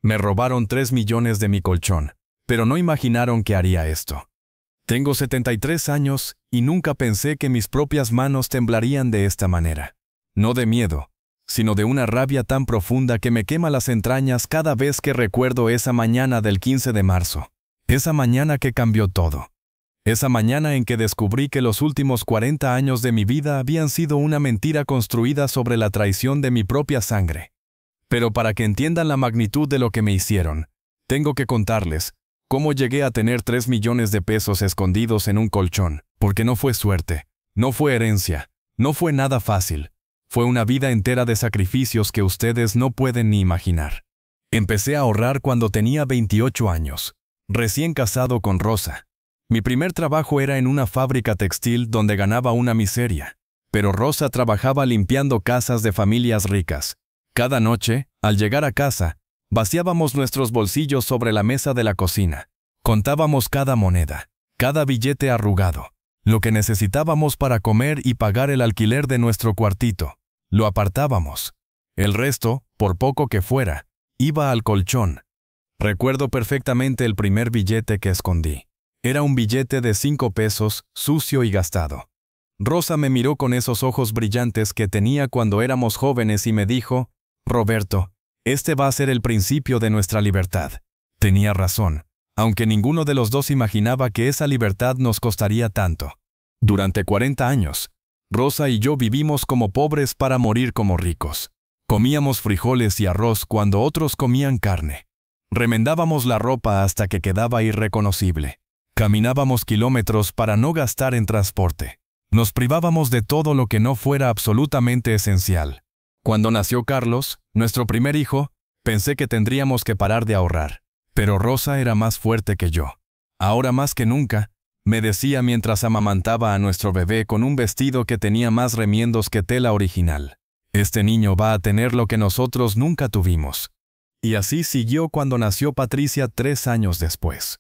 Me robaron 3 millones de mi colchón, pero no imaginaron que haría esto. Tengo 73 años y nunca pensé que mis propias manos temblarían de esta manera. No de miedo, sino de una rabia tan profunda que me quema las entrañas cada vez que recuerdo esa mañana del 15 de marzo. Esa mañana que cambió todo. Esa mañana en que descubrí que los últimos 40 años de mi vida habían sido una mentira construida sobre la traición de mi propia sangre. Pero para que entiendan la magnitud de lo que me hicieron, tengo que contarles cómo llegué a tener 3 millones de pesos escondidos en un colchón, porque no fue suerte, no fue herencia, no fue nada fácil, fue una vida entera de sacrificios que ustedes no pueden ni imaginar. Empecé a ahorrar cuando tenía 28 años, recién casado con Rosa. Mi primer trabajo era en una fábrica textil donde ganaba una miseria, pero Rosa trabajaba limpiando casas de familias ricas. Cada noche, al llegar a casa, vaciábamos nuestros bolsillos sobre la mesa de la cocina. Contábamos cada moneda, cada billete arrugado, lo que necesitábamos para comer y pagar el alquiler de nuestro cuartito. Lo apartábamos. El resto, por poco que fuera, iba al colchón. Recuerdo perfectamente el primer billete que escondí. Era un billete de 5 pesos, sucio y gastado. Rosa me miró con esos ojos brillantes que tenía cuando éramos jóvenes y me dijo: «Roberto, este va a ser el principio de nuestra libertad». Tenía razón, aunque ninguno de los dos imaginaba que esa libertad nos costaría tanto. Durante 40 años, Rosa y yo vivimos como pobres para morir como ricos. Comíamos frijoles y arroz cuando otros comían carne. Remendábamos la ropa hasta que quedaba irreconocible. Caminábamos kilómetros para no gastar en transporte. Nos privábamos de todo lo que no fuera absolutamente esencial. Cuando nació Carlos, nuestro primer hijo, pensé que tendríamos que parar de ahorrar. Pero Rosa era más fuerte que yo. Ahora más que nunca, me decía mientras amamantaba a nuestro bebé con un vestido que tenía más remiendos que tela original: «Este niño va a tener lo que nosotros nunca tuvimos». Y así siguió cuando nació Patricia 3 años después.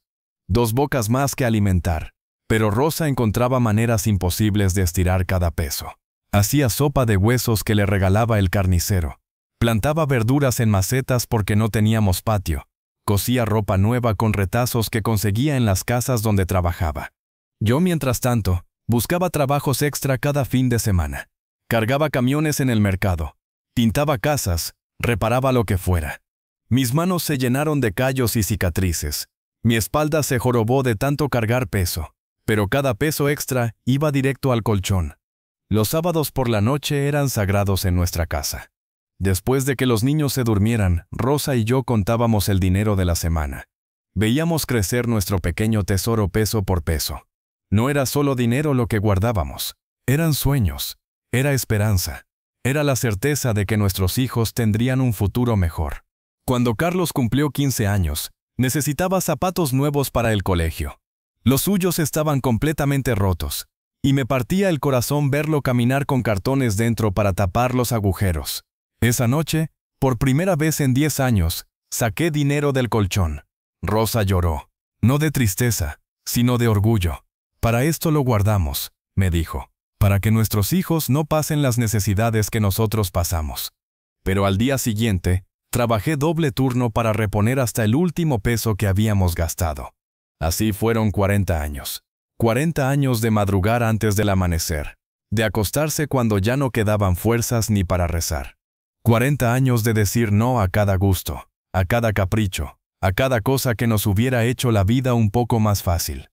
2 bocas más que alimentar, pero Rosa encontraba maneras imposibles de estirar cada peso. Hacía sopa de huesos que le regalaba el carnicero. Plantaba verduras en macetas porque no teníamos patio. Cosía ropa nueva con retazos que conseguía en las casas donde trabajaba. Yo, mientras tanto, buscaba trabajos extra cada fin de semana. Cargaba camiones en el mercado. Pintaba casas, reparaba lo que fuera. Mis manos se llenaron de callos y cicatrices. Mi espalda se jorobó de tanto cargar peso, pero cada peso extra iba directo al colchón. Los sábados por la noche eran sagrados en nuestra casa. Después de que los niños se durmieran, Rosa y yo contábamos el dinero de la semana. Veíamos crecer nuestro pequeño tesoro peso por peso. No era solo dinero lo que guardábamos. Eran sueños, era esperanza, era la certeza de que nuestros hijos tendrían un futuro mejor. Cuando Carlos cumplió 15 años, necesitaba zapatos nuevos para el colegio. Los suyos estaban completamente rotos, y me partía el corazón verlo caminar con cartones dentro para tapar los agujeros. Esa noche, por primera vez en 10 años, saqué dinero del colchón. Rosa lloró, no de tristeza, sino de orgullo. «Para esto lo guardamos», me dijo, «para que nuestros hijos no pasen las necesidades que nosotros pasamos». Pero al día siguiente, trabajé doble turno para reponer hasta el último peso que habíamos gastado. Así fueron 40 años. 40 años de madrugar antes del amanecer, de acostarse cuando ya no quedaban fuerzas ni para rezar. 40 años de decir no a cada gusto, a cada capricho, a cada cosa que nos hubiera hecho la vida un poco más fácil.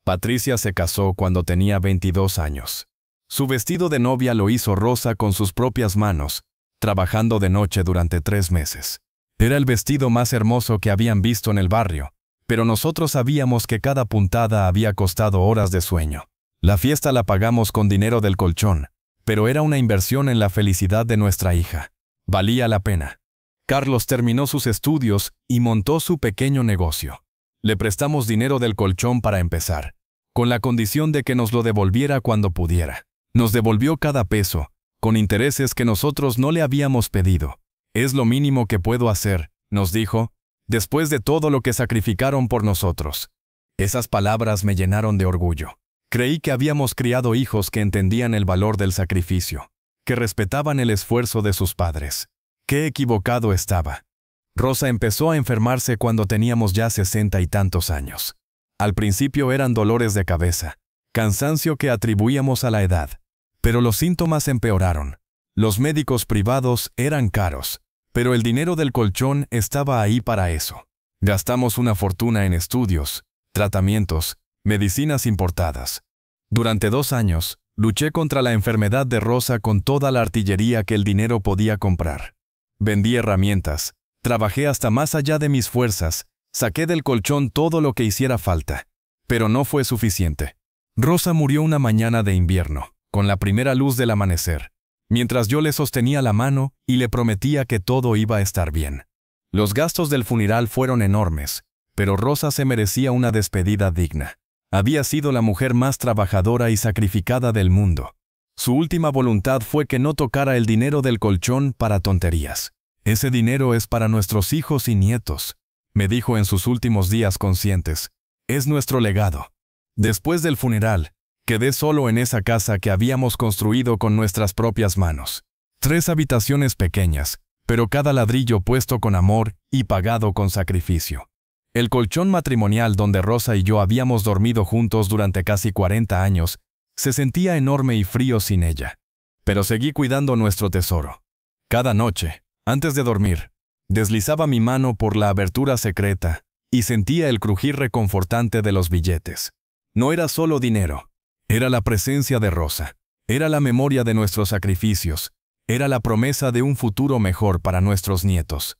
Patricia se casó cuando tenía 22 años. Su vestido de novia lo hizo Rosa con sus propias manos, trabajando de noche durante 3 meses. Era el vestido más hermoso que habían visto en el barrio, pero nosotros sabíamos que cada puntada había costado horas de sueño. La fiesta la pagamos con dinero del colchón, pero era una inversión en la felicidad de nuestra hija. Valía la pena. Carlos terminó sus estudios y montó su pequeño negocio. Le prestamos dinero del colchón para empezar, con la condición de que nos lo devolviera cuando pudiera. Nos devolvió cada peso, con intereses que nosotros no le habíamos pedido. «Es lo mínimo que puedo hacer», nos dijo, «después de todo lo que sacrificaron por nosotros». Esas palabras me llenaron de orgullo. Creí que habíamos criado hijos que entendían el valor del sacrificio, que respetaban el esfuerzo de sus padres. Qué equivocado estaba. Rosa empezó a enfermarse cuando teníamos ya 60 y tantos años. Al principio eran dolores de cabeza, cansancio que atribuíamos a la edad, pero los síntomas empeoraron. Los médicos privados eran caros, pero el dinero del colchón estaba ahí para eso. Gastamos una fortuna en estudios, tratamientos, medicinas importadas. Durante 2 años, luché contra la enfermedad de Rosa con toda la artillería que el dinero podía comprar. Vendí herramientas, trabajé hasta más allá de mis fuerzas, saqué del colchón todo lo que hiciera falta. Pero no fue suficiente. Rosa murió una mañana de invierno, con la primera luz del amanecer, mientras yo le sostenía la mano y le prometía que todo iba a estar bien. Los gastos del funeral fueron enormes, pero Rosa se merecía una despedida digna. Había sido la mujer más trabajadora y sacrificada del mundo. Su última voluntad fue que no tocara el dinero del colchón para tonterías. Ese dinero es para nuestros hijos y nietos, me dijo en sus últimos días conscientes. Es nuestro legado. Después del funeral, quedé solo en esa casa que habíamos construido con nuestras propias manos. 3 habitaciones pequeñas, pero cada ladrillo puesto con amor y pagado con sacrificio. El colchón matrimonial donde Rosa y yo habíamos dormido juntos durante casi 40 años se sentía enorme y frío sin ella. Pero seguí cuidando nuestro tesoro. Cada noche, antes de dormir, deslizaba mi mano por la abertura secreta y sentía el crujir reconfortante de los billetes. No era solo dinero, era la presencia de Rosa, era la memoria de nuestros sacrificios, era la promesa de un futuro mejor para nuestros nietos.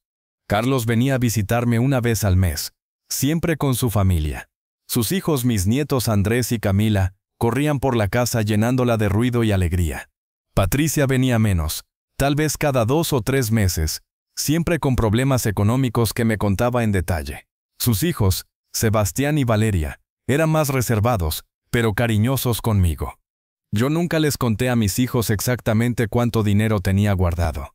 Carlos venía a visitarme una vez al mes, siempre con su familia. Sus hijos, mis nietos Andrés y Camila, corrían por la casa llenándola de ruido y alegría. Patricia venía menos, tal vez cada 2 o 3 meses, siempre con problemas económicos que me contaba en detalle. Sus hijos, Sebastián y Valeria, eran más reservados, pero cariñosos conmigo. Yo nunca les conté a mis hijos exactamente cuánto dinero tenía guardado.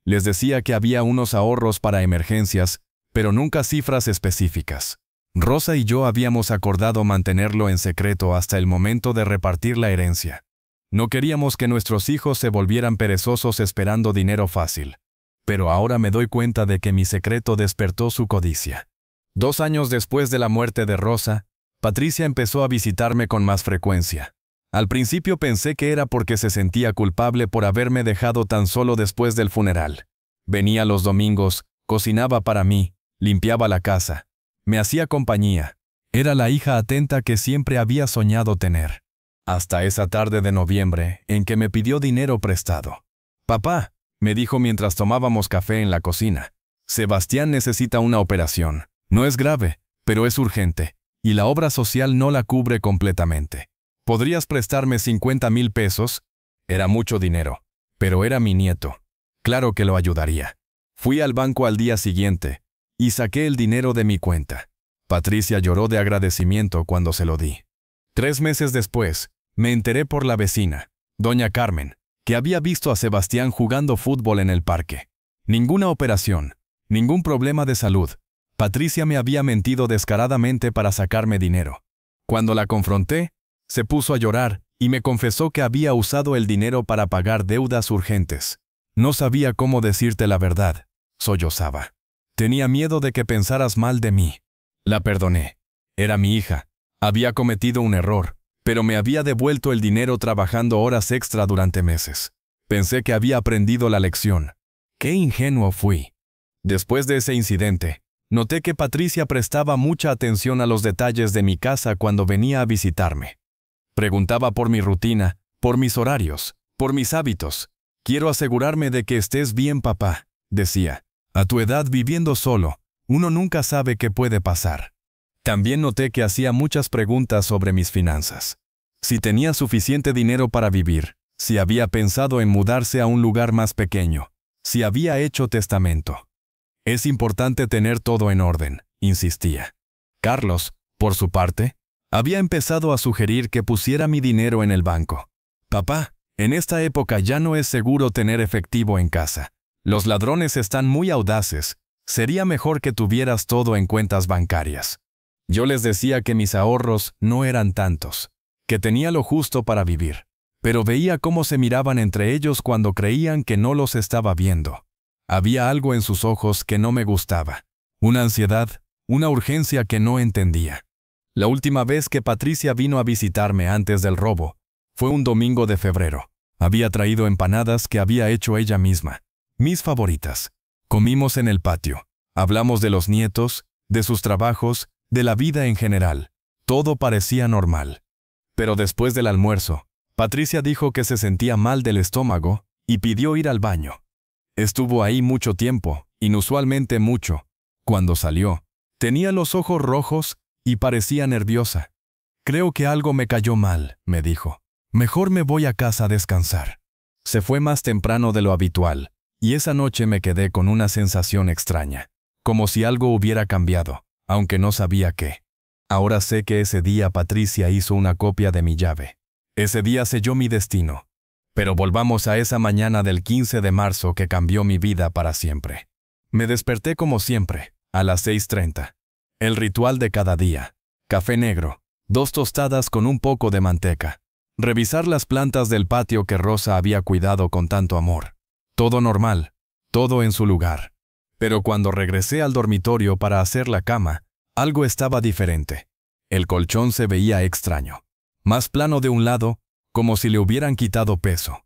Les decía que había unos ahorros para emergencias, pero nunca cifras específicas. Rosa y yo habíamos acordado mantenerlo en secreto hasta el momento de repartir la herencia. No queríamos que nuestros hijos se volvieran perezosos esperando dinero fácil. Pero ahora me doy cuenta de que mi secreto despertó su codicia. 2 años después de la muerte de Rosa, Patricia empezó a visitarme con más frecuencia. Al principio pensé que era porque se sentía culpable por haberme dejado tan solo después del funeral. Venía los domingos, cocinaba para mí, limpiaba la casa, me hacía compañía. Era la hija atenta que siempre había soñado tener. Hasta esa tarde de noviembre, en que me pidió dinero prestado. «Papá», me dijo mientras tomábamos café en la cocina, «Sebastián necesita una operación. No es grave, pero es urgente, y la obra social no la cubre completamente. ¿Podrías prestarme 50,000 pesos?» Era mucho dinero, pero era mi nieto. Claro que lo ayudaría. Fui al banco al día siguiente y saqué el dinero de mi cuenta. Patricia lloró de agradecimiento cuando se lo di. 3 meses después, me enteré por la vecina, doña Carmen, que había visto a Sebastián jugando fútbol en el parque. Ninguna operación, ningún problema de salud. Patricia me había mentido descaradamente para sacarme dinero. Cuando la confronté, se puso a llorar y me confesó que había usado el dinero para pagar deudas urgentes. No sabía cómo decirte la verdad, sollozaba. Tenía miedo de que pensaras mal de mí. La perdoné. Era mi hija. Había cometido un error, pero me había devuelto el dinero trabajando horas extra durante meses. Pensé que había aprendido la lección. ¡Qué ingenuo fui! Después de ese incidente, noté que Patricia prestaba mucha atención a los detalles de mi casa cuando venía a visitarme. Preguntaba por mi rutina, por mis horarios, por mis hábitos. «Quiero asegurarme de que estés bien, papá», decía. «A tu edad viviendo solo, uno nunca sabe qué puede pasar». También noté que hacía muchas preguntas sobre mis finanzas. Si tenía suficiente dinero para vivir, si había pensado en mudarse a un lugar más pequeño, si había hecho testamento. «Es importante tener todo en orden», insistía. Carlos, por su parte, había empezado a sugerir que pusiera mi dinero en el banco. «Papá, en esta época ya no es seguro tener efectivo en casa. Los ladrones están muy audaces. Sería mejor que tuvieras todo en cuentas bancarias». Yo les decía que mis ahorros no eran tantos, que tenía lo justo para vivir, pero veía cómo se miraban entre ellos cuando creían que no los estaba viendo. Había algo en sus ojos que no me gustaba. Una ansiedad, una urgencia que no entendía. La última vez que Patricia vino a visitarme antes del robo fue un domingo de febrero. Había traído empanadas que había hecho ella misma, mis favoritas. Comimos en el patio. Hablamos de los nietos, de sus trabajos, de la vida en general. Todo parecía normal. Pero después del almuerzo, Patricia dijo que se sentía mal del estómago y pidió ir al baño. Estuvo ahí mucho tiempo, inusualmente mucho. Cuando salió, tenía los ojos rojos y parecía nerviosa. Creo que algo me cayó mal, me dijo. Mejor me voy a casa a descansar. Se fue más temprano de lo habitual, y esa noche me quedé con una sensación extraña, como si algo hubiera cambiado, aunque no sabía qué. Ahora sé que ese día Patricia hizo una copia de mi llave. Ese día selló mi destino. Pero volvamos a esa mañana del 15 de marzo que cambió mi vida para siempre. Me desperté como siempre, a las 6:30. El ritual de cada día. Café negro, 2 tostadas con un poco de manteca. Revisar las plantas del patio que Rosa había cuidado con tanto amor. Todo normal, todo en su lugar. Pero cuando regresé al dormitorio para hacer la cama, algo estaba diferente. El colchón se veía extraño. Más plano de un lado, como si le hubieran quitado peso.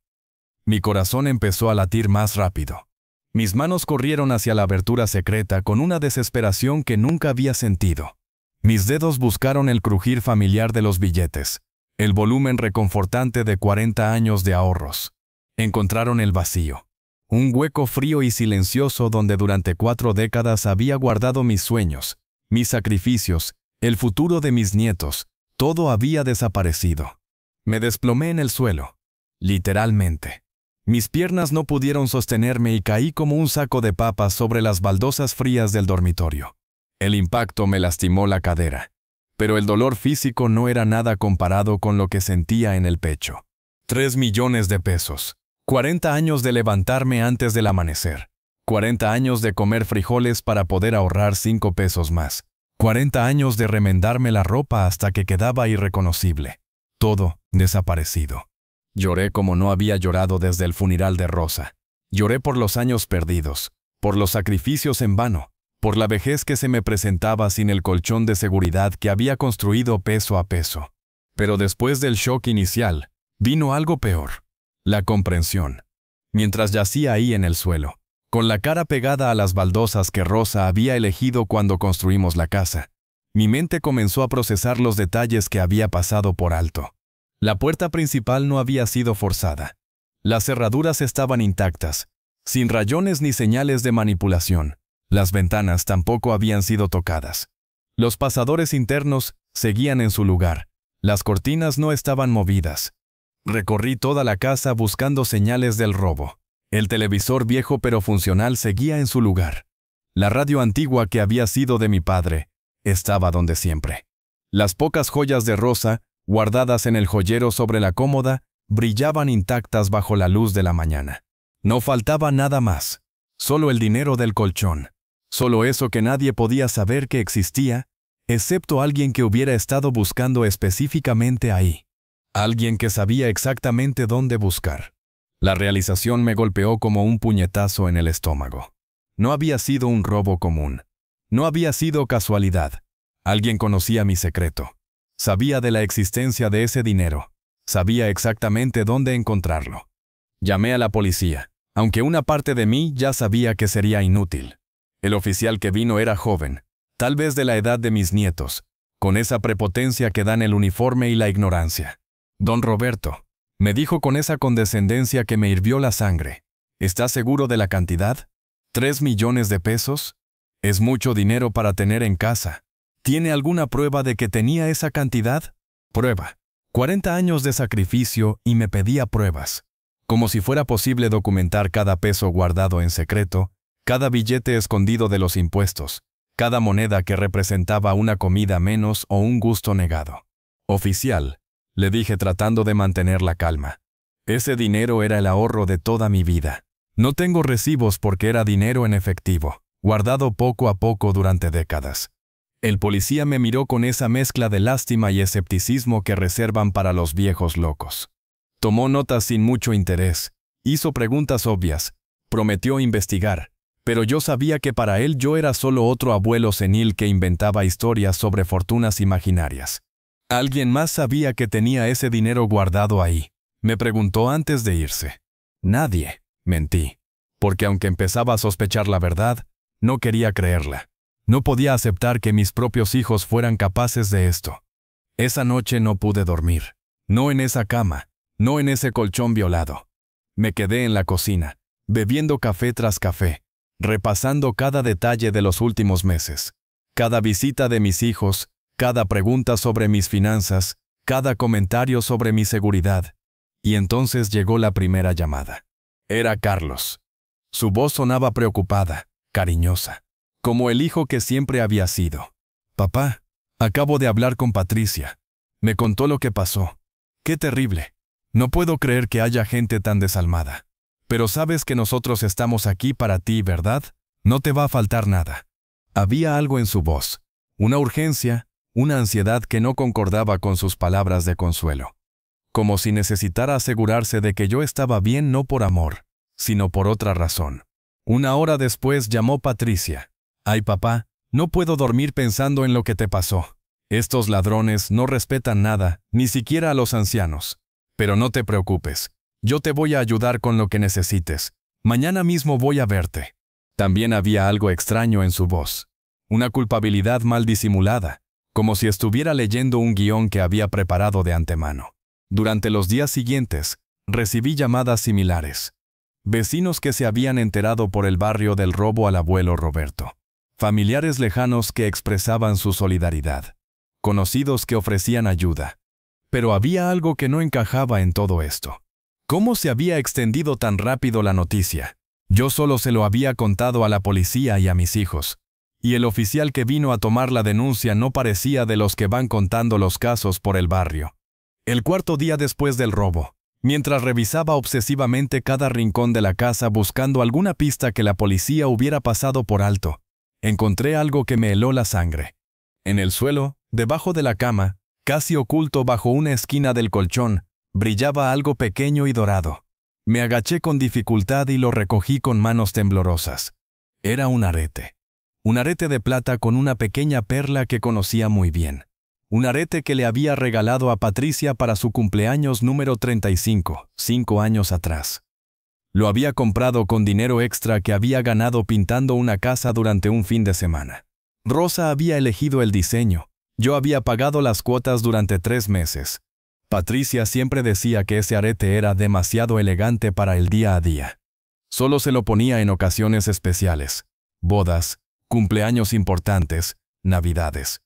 Mi corazón empezó a latir más rápido. Mis manos corrieron hacia la abertura secreta con una desesperación que nunca había sentido. Mis dedos buscaron el crujir familiar de los billetes, el volumen reconfortante de 40 años de ahorros. Encontraron el vacío. Un hueco frío y silencioso donde durante 4 décadas había guardado mis sueños, mis sacrificios, el futuro de mis nietos. Todo había desaparecido. Me desplomé en el suelo. Literalmente. Mis piernas no pudieron sostenerme y caí como un saco de papas sobre las baldosas frías del dormitorio. El impacto me lastimó la cadera. Pero el dolor físico no era nada comparado con lo que sentía en el pecho. 3 millones de pesos. 40 años de levantarme antes del amanecer. 40 años de comer frijoles para poder ahorrar 5 pesos más. 40 años de remendarme la ropa hasta que quedaba irreconocible. Todo desaparecido. Lloré como no había llorado desde el funeral de Rosa. Lloré por los años perdidos, por los sacrificios en vano, por la vejez que se me presentaba sin el colchón de seguridad que había construido peso a peso. Pero después del shock inicial, vino algo peor. La comprensión. Mientras yacía ahí en el suelo, con la cara pegada a las baldosas que Rosa había elegido cuando construimos la casa, mi mente comenzó a procesar los detalles que había pasado por alto. La puerta principal no había sido forzada. Las cerraduras estaban intactas, sin rayones ni señales de manipulación. Las ventanas tampoco habían sido tocadas. Los pasadores internos seguían en su lugar. Las cortinas no estaban movidas. Recorrí toda la casa buscando señales del robo. El televisor viejo pero funcional seguía en su lugar. La radio antigua que había sido de mi padre estaba donde siempre. Las pocas joyas de Rosa, guardadas en el joyero sobre la cómoda, brillaban intactas bajo la luz de la mañana. No faltaba nada más, solo el dinero del colchón. Solo eso que nadie podía saber que existía, excepto alguien que hubiera estado buscando específicamente ahí. Alguien que sabía exactamente dónde buscar. La realización me golpeó como un puñetazo en el estómago. No había sido un robo común. No había sido casualidad. Alguien conocía mi secreto. Sabía de la existencia de ese dinero. Sabía exactamente dónde encontrarlo. Llamé a la policía, aunque una parte de mí ya sabía que sería inútil. El oficial que vino era joven, tal vez de la edad de mis nietos, con esa prepotencia que dan el uniforme y la ignorancia. Don Roberto, me dijo con esa condescendencia que me hirvió la sangre. ¿Está seguro de la cantidad? ¿3 millones de pesos? Es mucho dinero para tener en casa. ¿Tiene alguna prueba de que tenía esa cantidad? Prueba. 40 años de sacrificio y me pedía pruebas. Como si fuera posible documentar cada peso guardado en secreto, cada billete escondido de los impuestos, cada moneda que representaba una comida menos o un gusto negado. Oficial, le dije tratando de mantener la calma. Ese dinero era el ahorro de toda mi vida. No tengo recibos porque era dinero en efectivo, guardado poco a poco durante décadas. El policía me miró con esa mezcla de lástima y escepticismo que reservan para los viejos locos. Tomó notas sin mucho interés, hizo preguntas obvias, Prometió investigar, pero yo sabía que para él yo era solo otro abuelo senil que inventaba historias sobre fortunas imaginarias. Alguien más sabía que tenía ese dinero guardado ahí. Me preguntó antes de irse. Nadie, mentí, porque aunque empezaba a sospechar la verdad, no quería creerla. No podía aceptar que mis propios hijos fueran capaces de esto. Esa noche no pude dormir. No en esa cama, no en ese colchón violado. Me quedé en la cocina, bebiendo café tras café, repasando cada detalle de los últimos meses, cada visita de mis hijos, cada pregunta sobre mis finanzas, cada comentario sobre mi seguridad. Y entonces llegó la primera llamada. Era Carlos. Su voz sonaba preocupada, cariñosa, como el hijo que siempre había sido. Papá, acabo de hablar con Patricia. Me contó lo que pasó. ¡Qué terrible! No puedo creer que haya gente tan desalmada. Pero sabes que nosotros estamos aquí para ti, ¿verdad? No te va a faltar nada. Había algo en su voz, una urgencia, una ansiedad que no concordaba con sus palabras de consuelo. Como si necesitara asegurarse de que yo estaba bien no por amor, sino por otra razón. Una hora después llamó Patricia. Ay, papá, no puedo dormir pensando en lo que te pasó. Estos ladrones no respetan nada, ni siquiera a los ancianos. Pero no te preocupes. Yo te voy a ayudar con lo que necesites. Mañana mismo voy a verte. También había algo extraño en su voz. Una culpabilidad mal disimulada, como si estuviera leyendo un guión que había preparado de antemano. Durante los días siguientes, recibí llamadas similares. Vecinos que se habían enterado por el barrio del robo al abuelo Roberto. Familiares lejanos que expresaban su solidaridad. Conocidos que ofrecían ayuda. Pero había algo que no encajaba en todo esto. ¿Cómo se había extendido tan rápido la noticia? Yo solo se lo había contado a la policía y a mis hijos. Y el oficial que vino a tomar la denuncia no parecía de los que van contando los casos por el barrio. El cuarto día después del robo, mientras revisaba obsesivamente cada rincón de la casa buscando alguna pista que la policía hubiera pasado por alto, encontré algo que me heló la sangre. En el suelo, debajo de la cama, casi oculto bajo una esquina del colchón, brillaba algo pequeño y dorado. Me agaché con dificultad y lo recogí con manos temblorosas. Era un arete. Un arete de plata con una pequeña perla que conocía muy bien. Un arete que le había regalado a Patricia para su cumpleaños número 35, 5 años atrás. Lo había comprado con dinero extra que había ganado pintando una casa durante un fin de semana. Rosa había elegido el diseño. Yo había pagado las cuotas durante 3 meses. Patricia siempre decía que ese arete era demasiado elegante para el día a día. Solo se lo ponía en ocasiones especiales, bodas, cumpleaños importantes, navidades.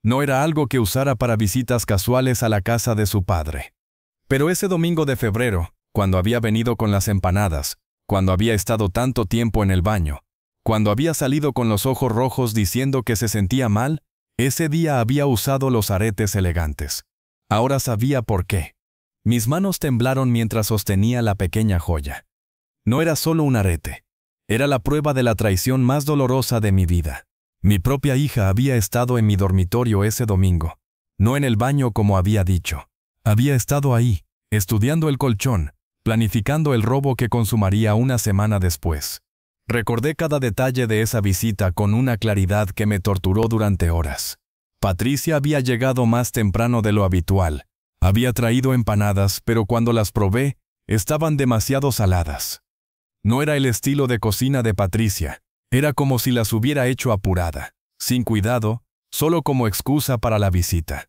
No era algo que usara para visitas casuales a la casa de su padre. Pero ese domingo de febrero, cuando había venido con las empanadas, cuando había estado tanto tiempo en el baño, cuando había salido con los ojos rojos diciendo que se sentía mal, ese día había usado los aretes elegantes. Ahora sabía por qué. Mis manos temblaron mientras sostenía la pequeña joya. No era solo un arete. Era la prueba de la traición más dolorosa de mi vida. Mi propia hija había estado en mi dormitorio ese domingo. No en el baño como había dicho. Había estado ahí, estudiando el colchón, planificando el robo que consumaría una semana después. Recordé cada detalle de esa visita con una claridad que me torturó durante horas. Patricia había llegado más temprano de lo habitual. Había traído empanadas, pero cuando las probé, estaban demasiado saladas. No era el estilo de cocina de Patricia. Era como si las hubiera hecho apurada, sin cuidado, solo como excusa para la visita.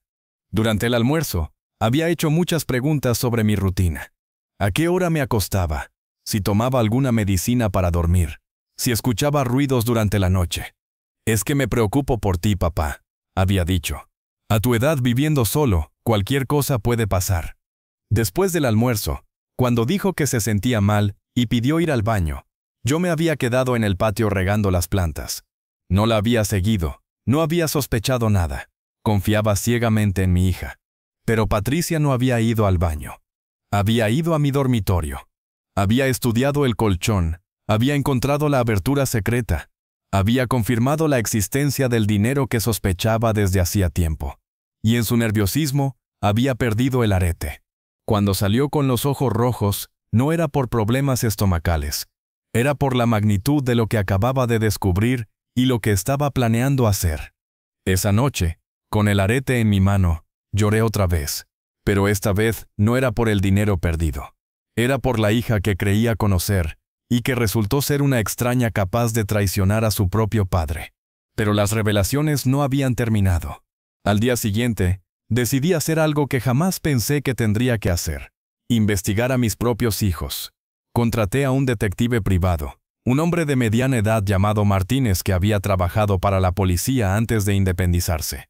Durante el almuerzo, había hecho muchas preguntas sobre mi rutina. ¿A qué hora me acostaba? Si tomaba alguna medicina para dormir. Si escuchaba ruidos durante la noche. Es que me preocupo por ti, papá, había dicho. A tu edad viviendo solo, cualquier cosa puede pasar. Después del almuerzo, cuando dijo que se sentía mal y pidió ir al baño, yo me había quedado en el patio regando las plantas. No la había seguido, no había sospechado nada. Confiaba ciegamente en mi hija. Pero Patricia no había ido al baño. Había ido a mi dormitorio. Había estudiado el colchón, había encontrado la abertura secreta. Había confirmado la existencia del dinero que sospechaba desde hacía tiempo. Y en su nerviosismo, había perdido el arete. Cuando salió con los ojos rojos, no era por problemas estomacales. Era por la magnitud de lo que acababa de descubrir y lo que estaba planeando hacer. Esa noche, con el arete en mi mano, lloré otra vez, pero esta vez no era por el dinero perdido. Era por la hija que creía conocer y que resultó ser una extraña capaz de traicionar a su propio padre. Pero las revelaciones no habían terminado. Al día siguiente, decidí hacer algo que jamás pensé que tendría que hacer: investigar a mis propios hijos. Contraté a un detective privado, un hombre de mediana edad llamado Martínez que había trabajado para la policía antes de independizarse.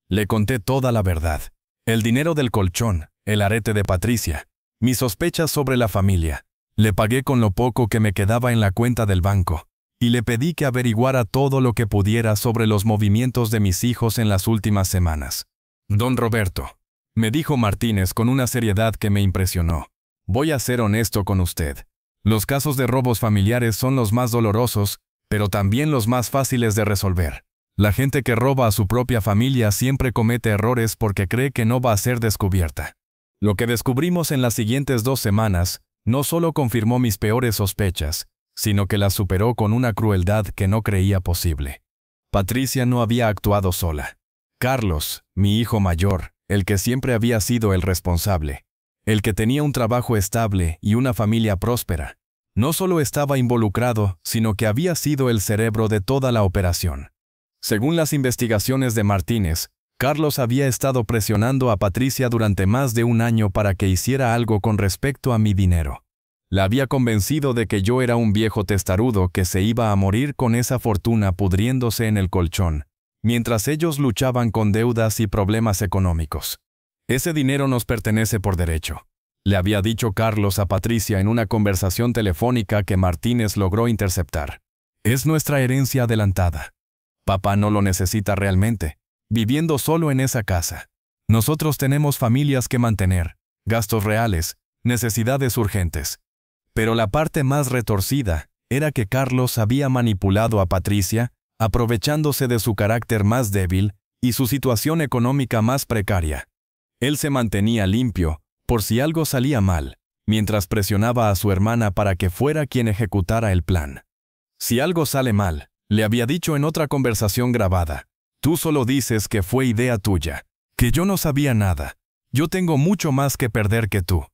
Le conté toda la verdad: el dinero del colchón, el arete de Patricia, mis sospechas sobre la familia. Le pagué con lo poco que me quedaba en la cuenta del banco, y le pedí que averiguara todo lo que pudiera sobre los movimientos de mis hijos en las últimas semanas. «Don Roberto», me dijo Martínez con una seriedad que me impresionó, «voy a ser honesto con usted. Los casos de robos familiares son los más dolorosos, pero también los más fáciles de resolver. La gente que roba a su propia familia siempre comete errores porque cree que no va a ser descubierta». Lo que descubrimos en las siguientes 2 semanas no solo confirmó mis peores sospechas, sino que las superó con una crueldad que no creía posible. Patricia no había actuado sola. Carlos, mi hijo mayor, el que siempre había sido el responsable, el que tenía un trabajo estable y una familia próspera, no solo estaba involucrado, sino que había sido el cerebro de toda la operación. Según las investigaciones de Martínez, Carlos había estado presionando a Patricia durante más de 1 año para que hiciera algo con respecto a mi dinero. La había convencido de que yo era un viejo testarudo que se iba a morir con esa fortuna pudriéndose en el colchón, mientras ellos luchaban con deudas y problemas económicos. «Ese dinero nos pertenece por derecho», le había dicho Carlos a Patricia en una conversación telefónica que Martínez logró interceptar. «Es nuestra herencia adelantada. Papá no lo necesita realmente, viviendo solo en esa casa. Nosotros tenemos familias que mantener, gastos reales, necesidades urgentes». Pero la parte más retorcida era que Carlos había manipulado a Patricia, aprovechándose de su carácter más débil y su situación económica más precaria. Él se mantenía limpio, por si algo salía mal, mientras presionaba a su hermana para que fuera quien ejecutara el plan. «Si algo sale mal», le había dicho en otra conversación grabada, «tú solo dices que fue idea tuya, que yo no sabía nada. Yo tengo mucho más que perder que tú».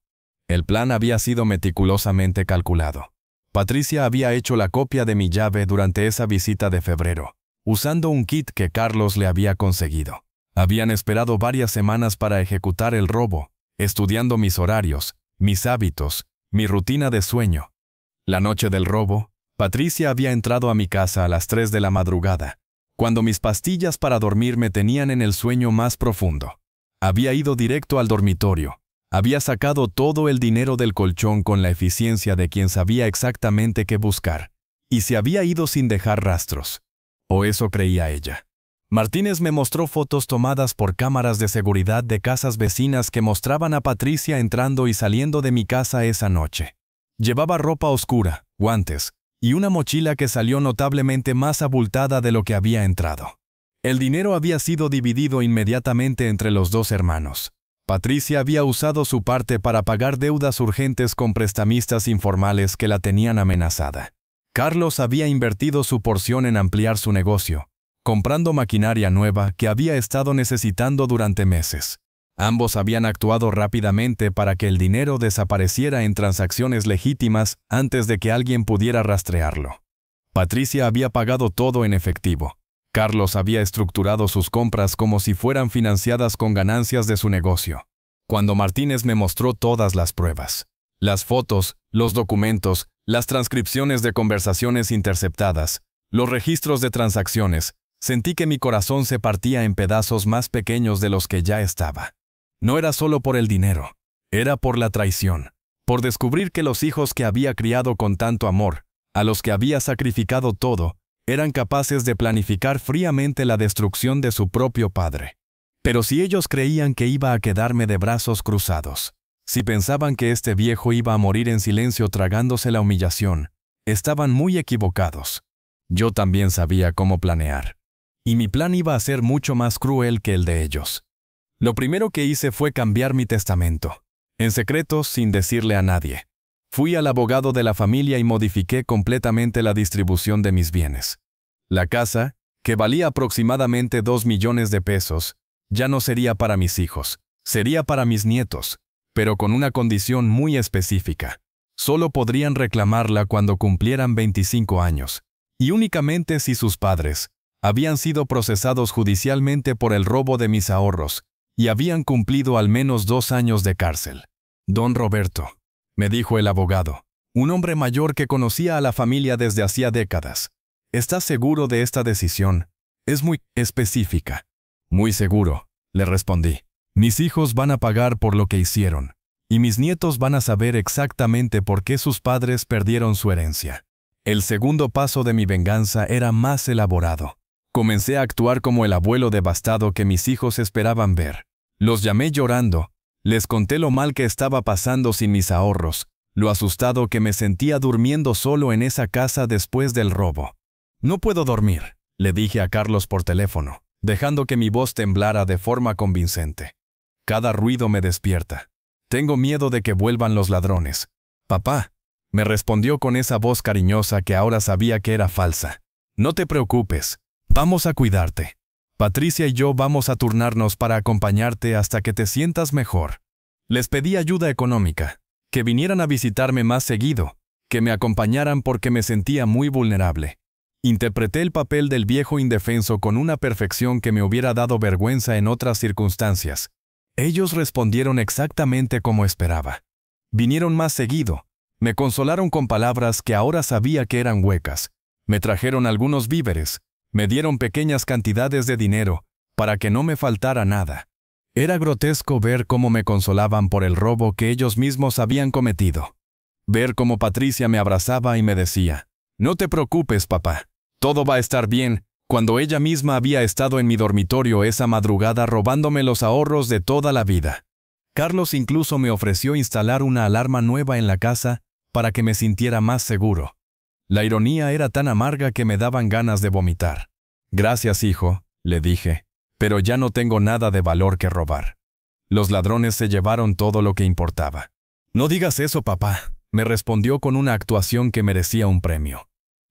El plan había sido meticulosamente calculado. Patricia había hecho la copia de mi llave durante esa visita de febrero, usando un kit que Carlos le había conseguido. Habían esperado varias semanas para ejecutar el robo, estudiando mis horarios, mis hábitos, mi rutina de sueño. La noche del robo, Patricia había entrado a mi casa a las 3 de la madrugada, cuando mis pastillas para dormir me tenían en el sueño más profundo. Había ido directo al dormitorio. Había sacado todo el dinero del colchón con la eficiencia de quien sabía exactamente qué buscar, y se había ido sin dejar rastros. O eso creía ella. Martínez me mostró fotos tomadas por cámaras de seguridad de casas vecinas que mostraban a Patricia entrando y saliendo de mi casa esa noche. Llevaba ropa oscura, guantes, y una mochila que salió notablemente más abultada de lo que había entrado. El dinero había sido dividido inmediatamente entre los 2 hermanos. Patricia había usado su parte para pagar deudas urgentes con prestamistas informales que la tenían amenazada. Carlos había invertido su porción en ampliar su negocio, comprando maquinaria nueva que había estado necesitando durante meses. Ambos habían actuado rápidamente para que el dinero desapareciera en transacciones legítimas antes de que alguien pudiera rastrearlo. Patricia había pagado todo en efectivo. Carlos había estructurado sus compras como si fueran financiadas con ganancias de su negocio. Cuando Martínez me mostró todas las pruebas, las fotos, los documentos, las transcripciones de conversaciones interceptadas, los registros de transacciones, sentí que mi corazón se partía en pedazos más pequeños de los que ya estaba. No era solo por el dinero, era por la traición, por descubrir que los hijos que había criado con tanto amor, a los que había sacrificado todo, eran capaces de planificar fríamente la destrucción de su propio padre. Pero si ellos creían que iba a quedarme de brazos cruzados, si pensaban que este viejo iba a morir en silencio tragándose la humillación, estaban muy equivocados. Yo también sabía cómo planear. Y mi plan iba a ser mucho más cruel que el de ellos. Lo primero que hice fue cambiar mi testamento, en secreto sin decirle a nadie. Fui al abogado de la familia y modifiqué completamente la distribución de mis bienes. La casa, que valía aproximadamente 2 millones de pesos, ya no sería para mis hijos, sería para mis nietos, pero con una condición muy específica. Solo podrían reclamarla cuando cumplieran 25 años, y únicamente si sus padres habían sido procesados judicialmente por el robo de mis ahorros y habían cumplido al menos 2 años de cárcel. Don Roberto, me dijo el abogado, un hombre mayor que conocía a la familia desde hacía décadas. ¿Estás seguro de esta decisión? Es muy específica. Muy seguro, le respondí. Mis hijos van a pagar por lo que hicieron, y mis nietos van a saber exactamente por qué sus padres perdieron su herencia. El segundo paso de mi venganza era más elaborado. Comencé a actuar como el abuelo devastado que mis hijos esperaban ver. Los llamé llorando, les conté lo mal que estaba pasando sin mis ahorros, lo asustado que me sentía durmiendo solo en esa casa después del robo. No puedo dormir, le dije a Carlos por teléfono, dejando que mi voz temblara de forma convincente. Cada ruido me despierta. Tengo miedo de que vuelvan los ladrones. Papá, me respondió con esa voz cariñosa que ahora sabía que era falsa. No te preocupes, vamos a cuidarte. Patricia y yo vamos a turnarnos para acompañarte hasta que te sientas mejor. Les pedí ayuda económica, que vinieran a visitarme más seguido, que me acompañaran porque me sentía muy vulnerable. Interpreté el papel del viejo indefenso con una perfección que me hubiera dado vergüenza en otras circunstancias. Ellos respondieron exactamente como esperaba. Vinieron más seguido, me consolaron con palabras que ahora sabía que eran huecas, me trajeron algunos víveres, me dieron pequeñas cantidades de dinero, para que no me faltara nada. Era grotesco ver cómo me consolaban por el robo que ellos mismos habían cometido. Ver cómo Patricia me abrazaba y me decía, «No te preocupes, papá, todo va a estar bien», cuando ella misma había estado en mi dormitorio esa madrugada robándome los ahorros de toda la vida. Carlos incluso me ofreció instalar una alarma nueva en la casa para que me sintiera más seguro. La ironía era tan amarga que me daban ganas de vomitar. «Gracias, hijo», le dije, «pero ya no tengo nada de valor que robar». Los ladrones se llevaron todo lo que importaba. «No digas eso, papá», me respondió con una actuación que merecía un premio.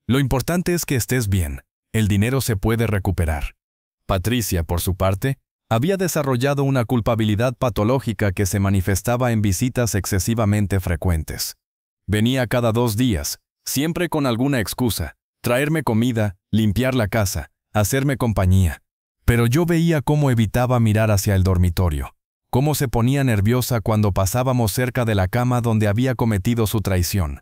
«Lo importante es que estés bien. El dinero se puede recuperar». Patricia, por su parte, había desarrollado una culpabilidad patológica que se manifestaba en visitas excesivamente frecuentes. Venía cada 2 días, siempre con alguna excusa, traerme comida, limpiar la casa, hacerme compañía. Pero yo veía cómo evitaba mirar hacia el dormitorio, cómo se ponía nerviosa cuando pasábamos cerca de la cama donde había cometido su traición.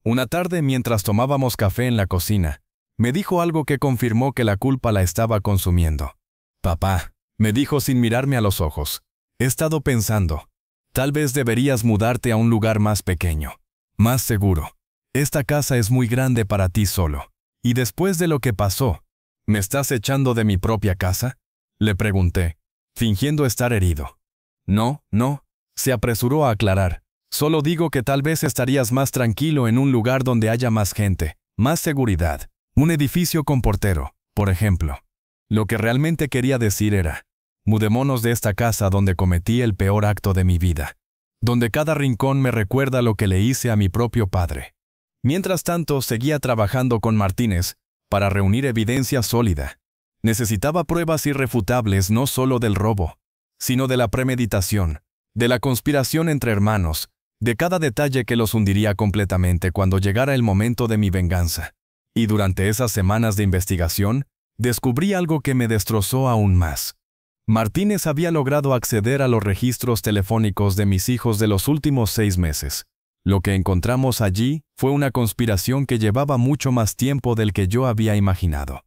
Una tarde, mientras tomábamos café en la cocina, me dijo algo que confirmó que la culpa la estaba consumiendo. «Papá», me dijo sin mirarme a los ojos, «he estado pensando, tal vez deberías mudarte a un lugar más pequeño, más seguro. Esta casa es muy grande para ti solo. Y después de lo que pasó, ¿me estás echando de mi propia casa?», le pregunté, fingiendo estar herido. «No, no», se apresuró a aclarar, «solo digo que tal vez estarías más tranquilo en un lugar donde haya más gente, más seguridad. Un edificio con portero, por ejemplo». Lo que realmente quería decir era, mudémonos de esta casa donde cometí el peor acto de mi vida, donde cada rincón me recuerda lo que le hice a mi propio padre. Mientras tanto, seguía trabajando con Martínez para reunir evidencia sólida. Necesitaba pruebas irrefutables no solo del robo, sino de la premeditación, de la conspiración entre hermanos, de cada detalle que los hundiría completamente cuando llegara el momento de mi venganza. Y durante esas semanas de investigación, descubrí algo que me destrozó aún más. Martínez había logrado acceder a los registros telefónicos de mis hijos de los últimos 6 meses. Lo que encontramos allí fue una conspiración que llevaba mucho más tiempo del que yo había imaginado.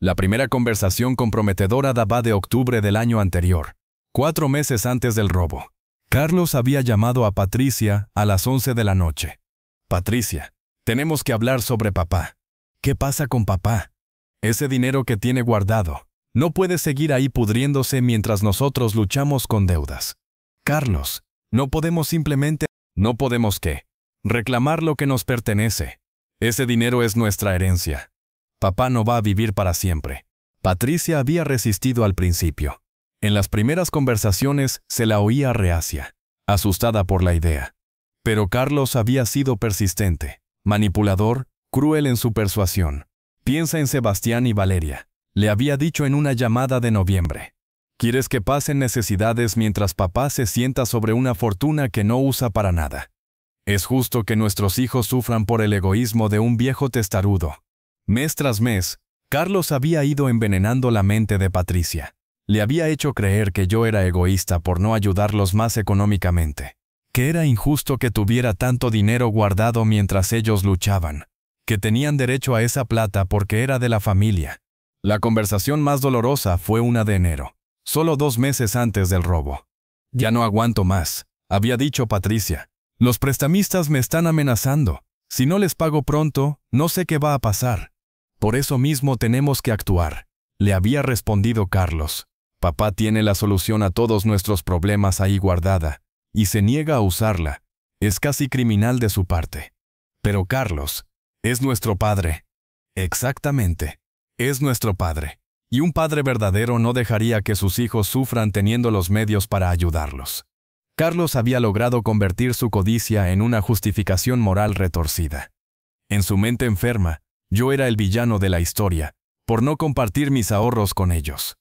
La primera conversación comprometedora daba de octubre del año anterior, 4 meses antes del robo. Carlos había llamado a Patricia a las 11 de la noche. «Patricia, tenemos que hablar sobre papá». «¿Qué pasa con papá?» «Ese dinero que tiene guardado. No puede seguir ahí pudriéndose mientras nosotros luchamos con deudas». «Carlos, no podemos simplemente...» «¿No podemos qué?» «Reclamar lo que nos pertenece. Ese dinero es nuestra herencia. Papá no va a vivir para siempre». Patricia había resistido al principio. En las primeras conversaciones se la oía reacia, asustada por la idea. Pero Carlos había sido persistente, manipulador, cruel en su persuasión. Piensa en Sebastián y Valeria. Le había dicho en una llamada de noviembre. ¿Quieres que pasen necesidades mientras papá se sienta sobre una fortuna que no usa para nada? Es justo que nuestros hijos sufran por el egoísmo de un viejo testarudo. Mes tras mes, Carlos había ido envenenando la mente de Patricia. Le había hecho creer que yo era egoísta por no ayudarlos más económicamente, que era injusto que tuviera tanto dinero guardado mientras ellos luchaban, que tenían derecho a esa plata porque era de la familia. La conversación más dolorosa fue una de enero, solo 2 meses antes del robo. Ya no aguanto más, había dicho Patricia. Los prestamistas me están amenazando. Si no les pago pronto, no sé qué va a pasar. Por eso mismo tenemos que actuar, le había respondido Carlos. Papá tiene la solución a todos nuestros problemas ahí guardada, y se niega a usarla. Es casi criminal de su parte. Pero Carlos, es nuestro padre. Exactamente, es nuestro padre. Y un padre verdadero no dejaría que sus hijos sufran teniendo los medios para ayudarlos. Carlos había logrado convertir su codicia en una justificación moral retorcida. En su mente enferma, yo era el villano de la historia, por no compartir mis ahorros con ellos.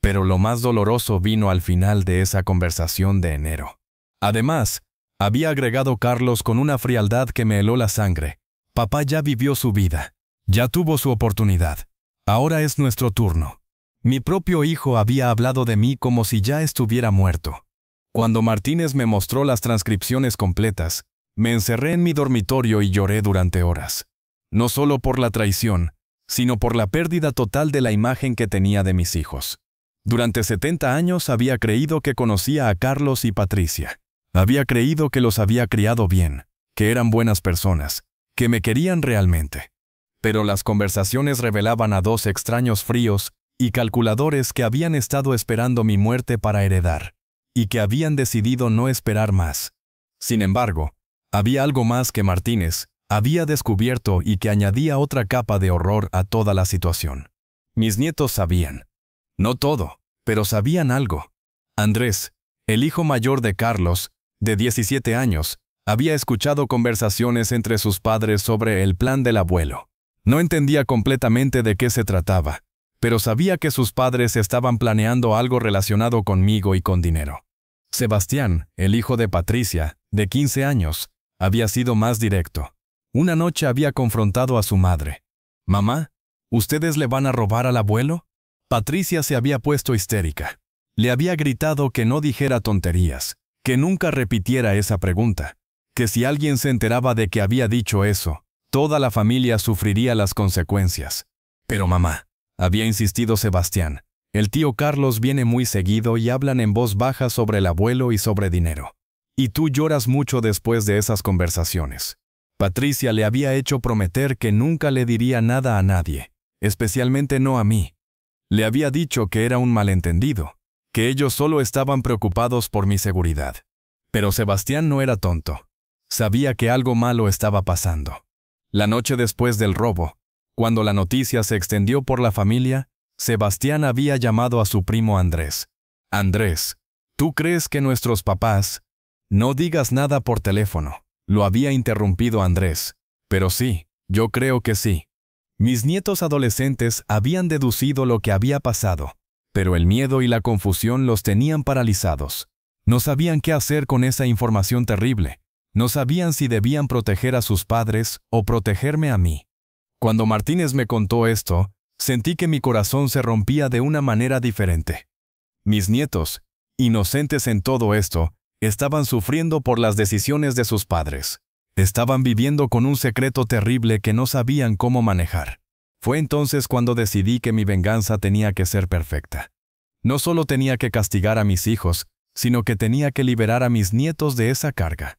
Pero lo más doloroso vino al final de esa conversación de enero. Además, había agregado Carlos con una frialdad que me heló la sangre. Papá ya vivió su vida, ya tuvo su oportunidad. Ahora es nuestro turno. Mi propio hijo había hablado de mí como si ya estuviera muerto. Cuando Martínez me mostró las transcripciones completas, me encerré en mi dormitorio y lloré durante horas. No solo por la traición, sino por la pérdida total de la imagen que tenía de mis hijos. Durante 70 años había creído que conocía a Carlos y Patricia. Había creído que los había criado bien, que eran buenas personas, que me querían realmente. Pero las conversaciones revelaban a 2 extraños fríos y calculadores que habían estado esperando mi muerte para heredar, y que habían decidido no esperar más. Sin embargo, había algo más que Martínez había descubierto y que añadía otra capa de horror a toda la situación. Mis nietos sabían. No todo, pero sabían algo. Andrés, el hijo mayor de Carlos, de 17 años, había escuchado conversaciones entre sus padres sobre el plan del abuelo. No entendía completamente de qué se trataba, pero sabía que sus padres estaban planeando algo relacionado conmigo y con dinero. Sebastián, el hijo de Patricia, de 15 años, había sido más directo. Una noche había confrontado a su madre. «Mamá, ¿ustedes le van a robar al abuelo?» Patricia se había puesto histérica. Le había gritado que no dijera tonterías, que nunca repitiera esa pregunta, que si alguien se enteraba de que había dicho eso, toda la familia sufriría las consecuencias. «Pero mamá», había insistido Sebastián, «el tío Carlos viene muy seguido y hablan en voz baja sobre el abuelo y sobre dinero. Y tú lloras mucho después de esas conversaciones». Patricia le había hecho prometer que nunca le diría nada a nadie, especialmente no a mí. Le había dicho que era un malentendido, que ellos solo estaban preocupados por mi seguridad. Pero Sebastián no era tonto. Sabía que algo malo estaba pasando. La noche después del robo, cuando la noticia se extendió por la familia, Sebastián había llamado a su primo Andrés. «Andrés, ¿tú crees que nuestros papás...?» «No digas nada por teléfono», lo había interrumpido Andrés. «Pero sí, yo creo que sí». Mis nietos adolescentes habían deducido lo que había pasado, pero el miedo y la confusión los tenían paralizados. No sabían qué hacer con esa información terrible. No sabían si debían proteger a sus padres o protegerme a mí. Cuando Martínez me contó esto, sentí que mi corazón se rompía de una manera diferente. Mis nietos, inocentes en todo esto, estaban sufriendo por las decisiones de sus padres. Estaban viviendo con un secreto terrible que no sabían cómo manejar. Fue entonces cuando decidí que mi venganza tenía que ser perfecta. No solo tenía que castigar a mis hijos, sino que tenía que liberar a mis nietos de esa carga.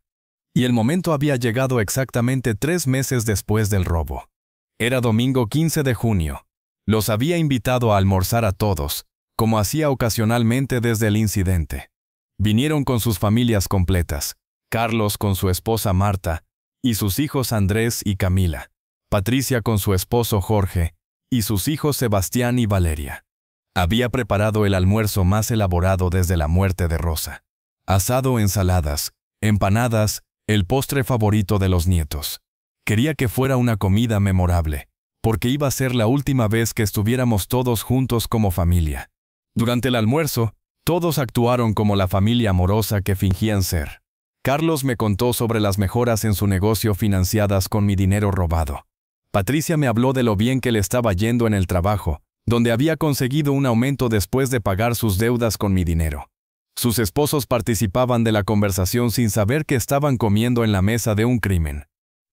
Y el momento había llegado exactamente 3 meses después del robo. Era domingo 15 de junio. Los había invitado a almorzar a todos, como hacía ocasionalmente desde el incidente. Vinieron con sus familias completas, Carlos con su esposa Marta, y sus hijos Andrés y Camila, Patricia con su esposo Jorge, y sus hijos Sebastián y Valeria. Había preparado el almuerzo más elaborado desde la muerte de Rosa. Asado, ensaladas, empanadas, el postre favorito de los nietos. Quería que fuera una comida memorable, porque iba a ser la última vez que estuviéramos todos juntos como familia. Durante el almuerzo, todos actuaron como la familia amorosa que fingían ser. Carlos me contó sobre las mejoras en su negocio financiadas con mi dinero robado. Patricia me habló de lo bien que le estaba yendo en el trabajo, donde había conseguido un aumento después de pagar sus deudas con mi dinero. Sus esposos participaban de la conversación sin saber que estaban comiendo en la mesa de un crimen.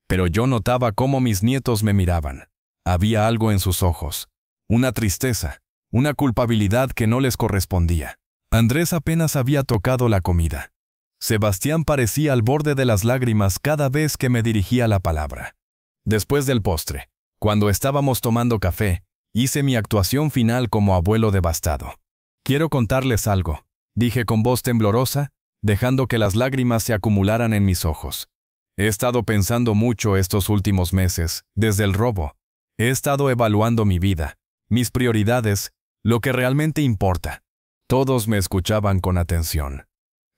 Pero yo notaba cómo mis nietos me miraban. Había algo en sus ojos, una tristeza, una culpabilidad que no les correspondía. Andrés apenas había tocado la comida. Sebastián parecía al borde de las lágrimas cada vez que me dirigía la palabra. Después del postre, cuando estábamos tomando café, hice mi actuación final como abuelo devastado. Quiero contarles algo, dije con voz temblorosa, dejando que las lágrimas se acumularan en mis ojos. He estado pensando mucho estos últimos meses, desde el robo. He estado evaluando mi vida, mis prioridades, lo que realmente importa. Todos me escuchaban con atención.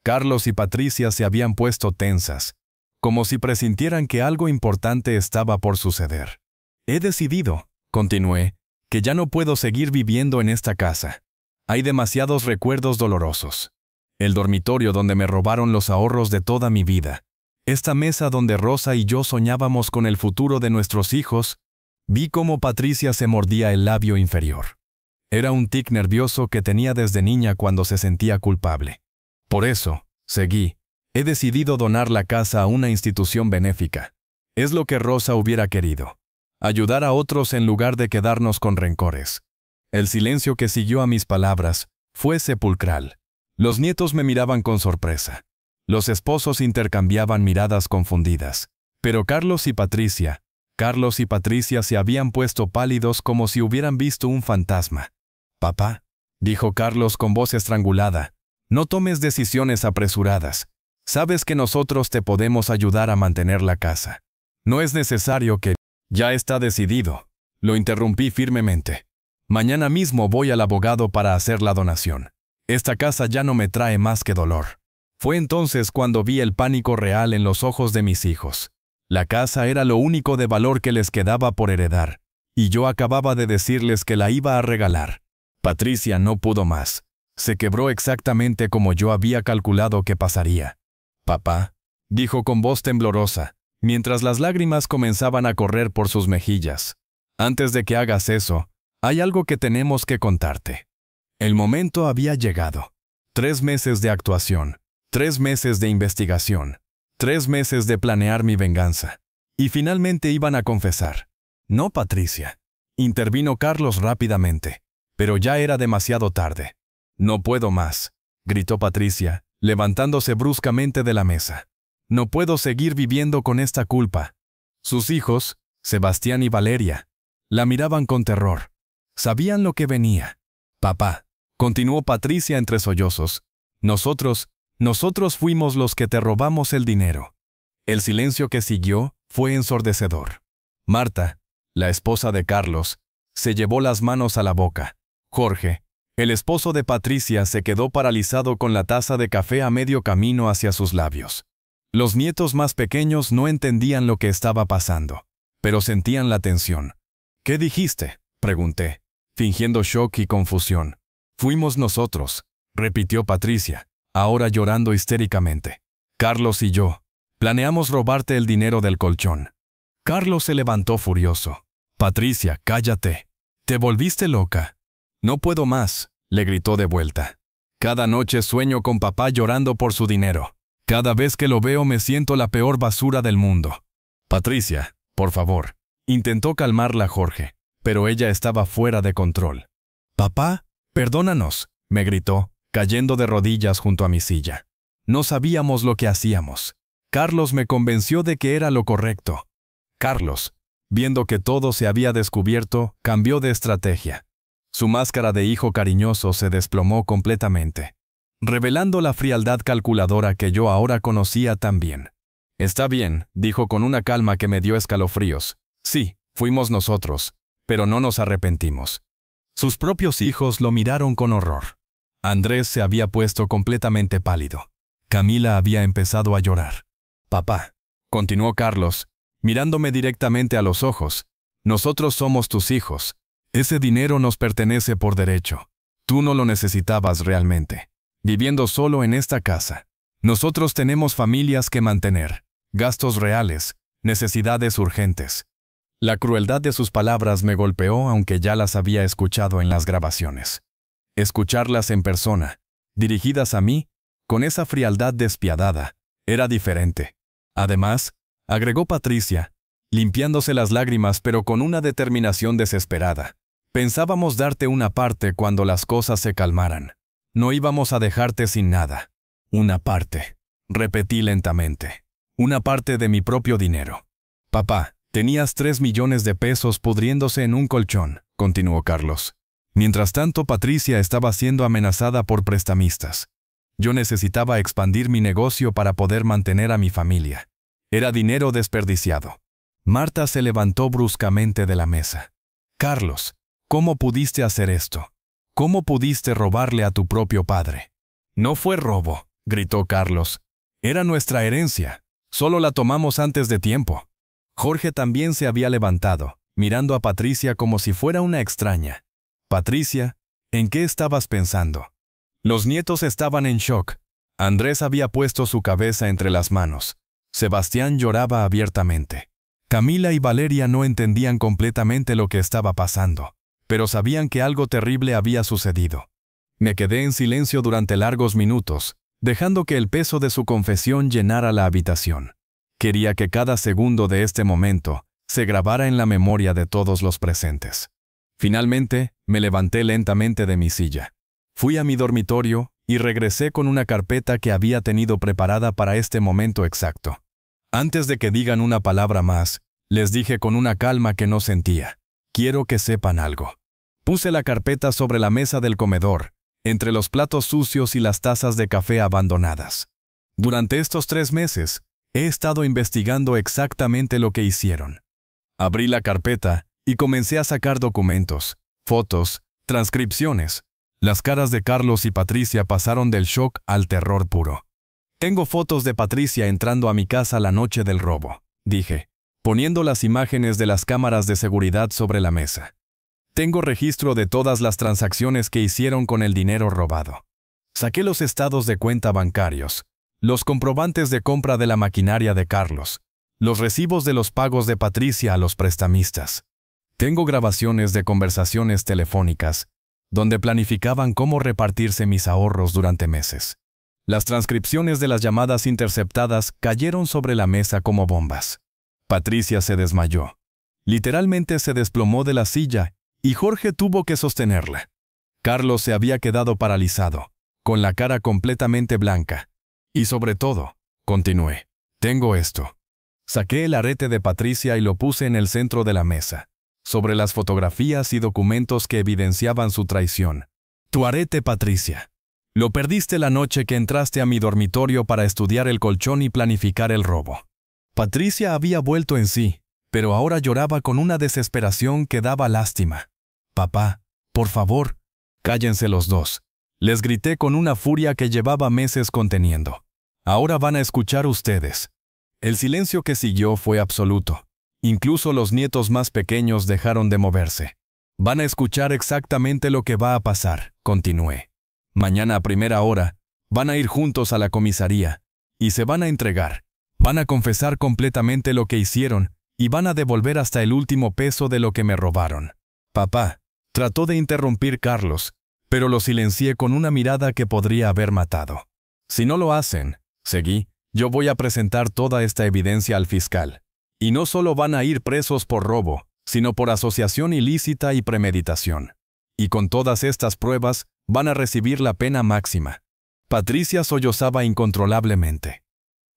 Carlos y Patricia se habían puesto tensas, como si presintieran que algo importante estaba por suceder. He decidido, continué, que ya no puedo seguir viviendo en esta casa. Hay demasiados recuerdos dolorosos. El dormitorio donde me robaron los ahorros de toda mi vida. Esta mesa donde Rosa y yo soñábamos con el futuro de nuestros hijos. Vi cómo Patricia se mordía el labio inferior. Era un tic nervioso que tenía desde niña cuando se sentía culpable. Por eso, seguí, he decidido donar la casa a una institución benéfica. Es lo que Rosa hubiera querido. Ayudar a otros en lugar de quedarnos con rencores. El silencio que siguió a mis palabras fue sepulcral. Los nietos me miraban con sorpresa. Los esposos intercambiaban miradas confundidas. Pero Carlos y Patricia se habían puesto pálidos como si hubieran visto un fantasma. «Papá», dijo Carlos con voz estrangulada, «no tomes decisiones apresuradas. Sabes que nosotros te podemos ayudar a mantener la casa. No es necesario que...». «Ya está decidido», lo interrumpí firmemente. «Mañana mismo voy al abogado para hacer la donación. Esta casa ya no me trae más que dolor». Fue entonces cuando vi el pánico real en los ojos de mis hijos. La casa era lo único de valor que les quedaba por heredar, y yo acababa de decirles que la iba a regalar. Patricia no pudo más. Se quebró exactamente como yo había calculado que pasaría. «Papá», dijo con voz temblorosa, mientras las lágrimas comenzaban a correr por sus mejillas. «Antes de que hagas eso, hay algo que tenemos que contarte». El momento había llegado. 3 meses de actuación, 3 meses de investigación, 3 meses de planear mi venganza. Y finalmente iban a confesar. «No, Patricia», intervino Carlos rápidamente, pero ya era demasiado tarde. «No puedo más», gritó Patricia, levantándose bruscamente de la mesa. «No puedo seguir viviendo con esta culpa». Sus hijos, Sebastián y Valeria, la miraban con terror. Sabían lo que venía. «Papá», continuó Patricia entre sollozos, Nosotros fuimos los que te robamos el dinero». El silencio que siguió fue ensordecedor. Marta, la esposa de Carlos, se llevó las manos a la boca. Jorge, el esposo de Patricia, se quedó paralizado con la taza de café a medio camino hacia sus labios. Los nietos más pequeños no entendían lo que estaba pasando, pero sentían la tensión. «¿Qué dijiste?», pregunté, fingiendo shock y confusión. «Fuimos nosotros», repitió Patricia, ahora llorando histéricamente. «Carlos y yo planeamos robarte el dinero del colchón». Carlos se levantó furioso. «Patricia, cállate. Te volviste loca». «No puedo más», le gritó de vuelta. «Cada noche sueño con papá llorando por su dinero. Cada vez que lo veo me siento la peor basura del mundo». «Patricia, por favor», intentó calmarla Jorge, pero ella estaba fuera de control. «Papá, perdónanos», me gritó, cayendo de rodillas junto a mi silla. No sabíamos lo que hacíamos. Carlos me convenció de que era lo correcto. Carlos, viendo que todo se había descubierto, cambió de estrategia. Su máscara de hijo cariñoso se desplomó completamente, revelando la frialdad calculadora que yo ahora conocía tan bien. «Está bien», dijo con una calma que me dio escalofríos. «Sí, fuimos nosotros, pero no nos arrepentimos». Sus propios hijos lo miraron con horror. Andrés se había puesto completamente pálido. Camila había empezado a llorar. Papá, continuó Carlos, mirándome directamente a los ojos, nosotros somos tus hijos. Ese dinero nos pertenece por derecho. Tú no lo necesitabas realmente. Viviendo solo en esta casa. Nosotros tenemos familias que mantener, gastos reales, necesidades urgentes. La crueldad de sus palabras me golpeó aunque ya las había escuchado en las grabaciones. Escucharlas en persona, dirigidas a mí, con esa frialdad despiadada, era diferente. Además, agregó Patricia, limpiándose las lágrimas pero con una determinación desesperada. Pensábamos darte una parte cuando las cosas se calmaran. No íbamos a dejarte sin nada. Una parte, repetí lentamente. Una parte de mi propio dinero. Papá, tenías 3 millones de pesos pudriéndose en un colchón, continuó Carlos. Mientras tanto, Patricia estaba siendo amenazada por prestamistas. Yo necesitaba expandir mi negocio para poder mantener a mi familia. Era dinero desperdiciado. Marta se levantó bruscamente de la mesa. Carlos, ¿cómo pudiste hacer esto? ¿Cómo pudiste robarle a tu propio padre? No fue robo, gritó Carlos. Era nuestra herencia. Solo la tomamos antes de tiempo. Jorge también se había levantado, mirando a Patricia como si fuera una extraña. Patricia, ¿en qué estabas pensando? Los nietos estaban en shock. Andrés había puesto su cabeza entre las manos. Sebastián lloraba abiertamente. Camila y Valeria no entendían completamente lo que estaba pasando, pero sabían que algo terrible había sucedido. Me quedé en silencio durante largos minutos, dejando que el peso de su confesión llenara la habitación. Quería que cada segundo de este momento se grabara en la memoria de todos los presentes. Finalmente, me levanté lentamente de mi silla. Fui a mi dormitorio y regresé con una carpeta que había tenido preparada para este momento exacto. Antes de que digan una palabra más, les dije con una calma que no sentía. Quiero que sepan algo. Puse la carpeta sobre la mesa del comedor, entre los platos sucios y las tazas de café abandonadas. Durante estos 3 meses, he estado investigando exactamente lo que hicieron. Abrí la carpeta y comencé a sacar documentos, fotos, transcripciones. Las caras de Carlos y Patricia pasaron del shock al terror puro. Tengo fotos de Patricia entrando a mi casa la noche del robo, dije, poniendo las imágenes de las cámaras de seguridad sobre la mesa. Tengo registro de todas las transacciones que hicieron con el dinero robado. Saqué los estados de cuenta bancarios, los comprobantes de compra de la maquinaria de Carlos, los recibos de los pagos de Patricia a los prestamistas. Tengo grabaciones de conversaciones telefónicas, donde planificaban cómo repartirse mis ahorros durante meses. Las transcripciones de las llamadas interceptadas cayeron sobre la mesa como bombas. Patricia se desmayó. Literalmente se desplomó de la silla y Jorge tuvo que sostenerla. Carlos se había quedado paralizado, con la cara completamente blanca. Y sobre todo, continué, tengo esto. Saqué el arete de Patricia y lo puse en el centro de la mesa, sobre las fotografías y documentos que evidenciaban su traición. Tu arete, Patricia. Lo perdiste la noche que entraste a mi dormitorio para estudiar el colchón y planificar el robo. Patricia había vuelto en sí, pero ahora lloraba con una desesperación que daba lástima. Papá, por favor, cállense los dos. Les grité con una furia que llevaba meses conteniendo. Ahora van a escuchar ustedes. El silencio que siguió fue absoluto. Incluso los nietos más pequeños dejaron de moverse. Van a escuchar exactamente lo que va a pasar, continué. Mañana a primera hora, van a ir juntos a la comisaría, y se van a entregar. Van a confesar completamente lo que hicieron, y van a devolver hasta el último peso de lo que me robaron. Papá, trató de interrumpir Carlos, pero lo silencié con una mirada que podría haber matado. Si no lo hacen, seguí, yo voy a presentar toda esta evidencia al fiscal. Y no solo van a ir presos por robo, sino por asociación ilícita y premeditación. Y con todas estas pruebas, van a recibir la pena máxima. Patricia sollozaba incontrolablemente.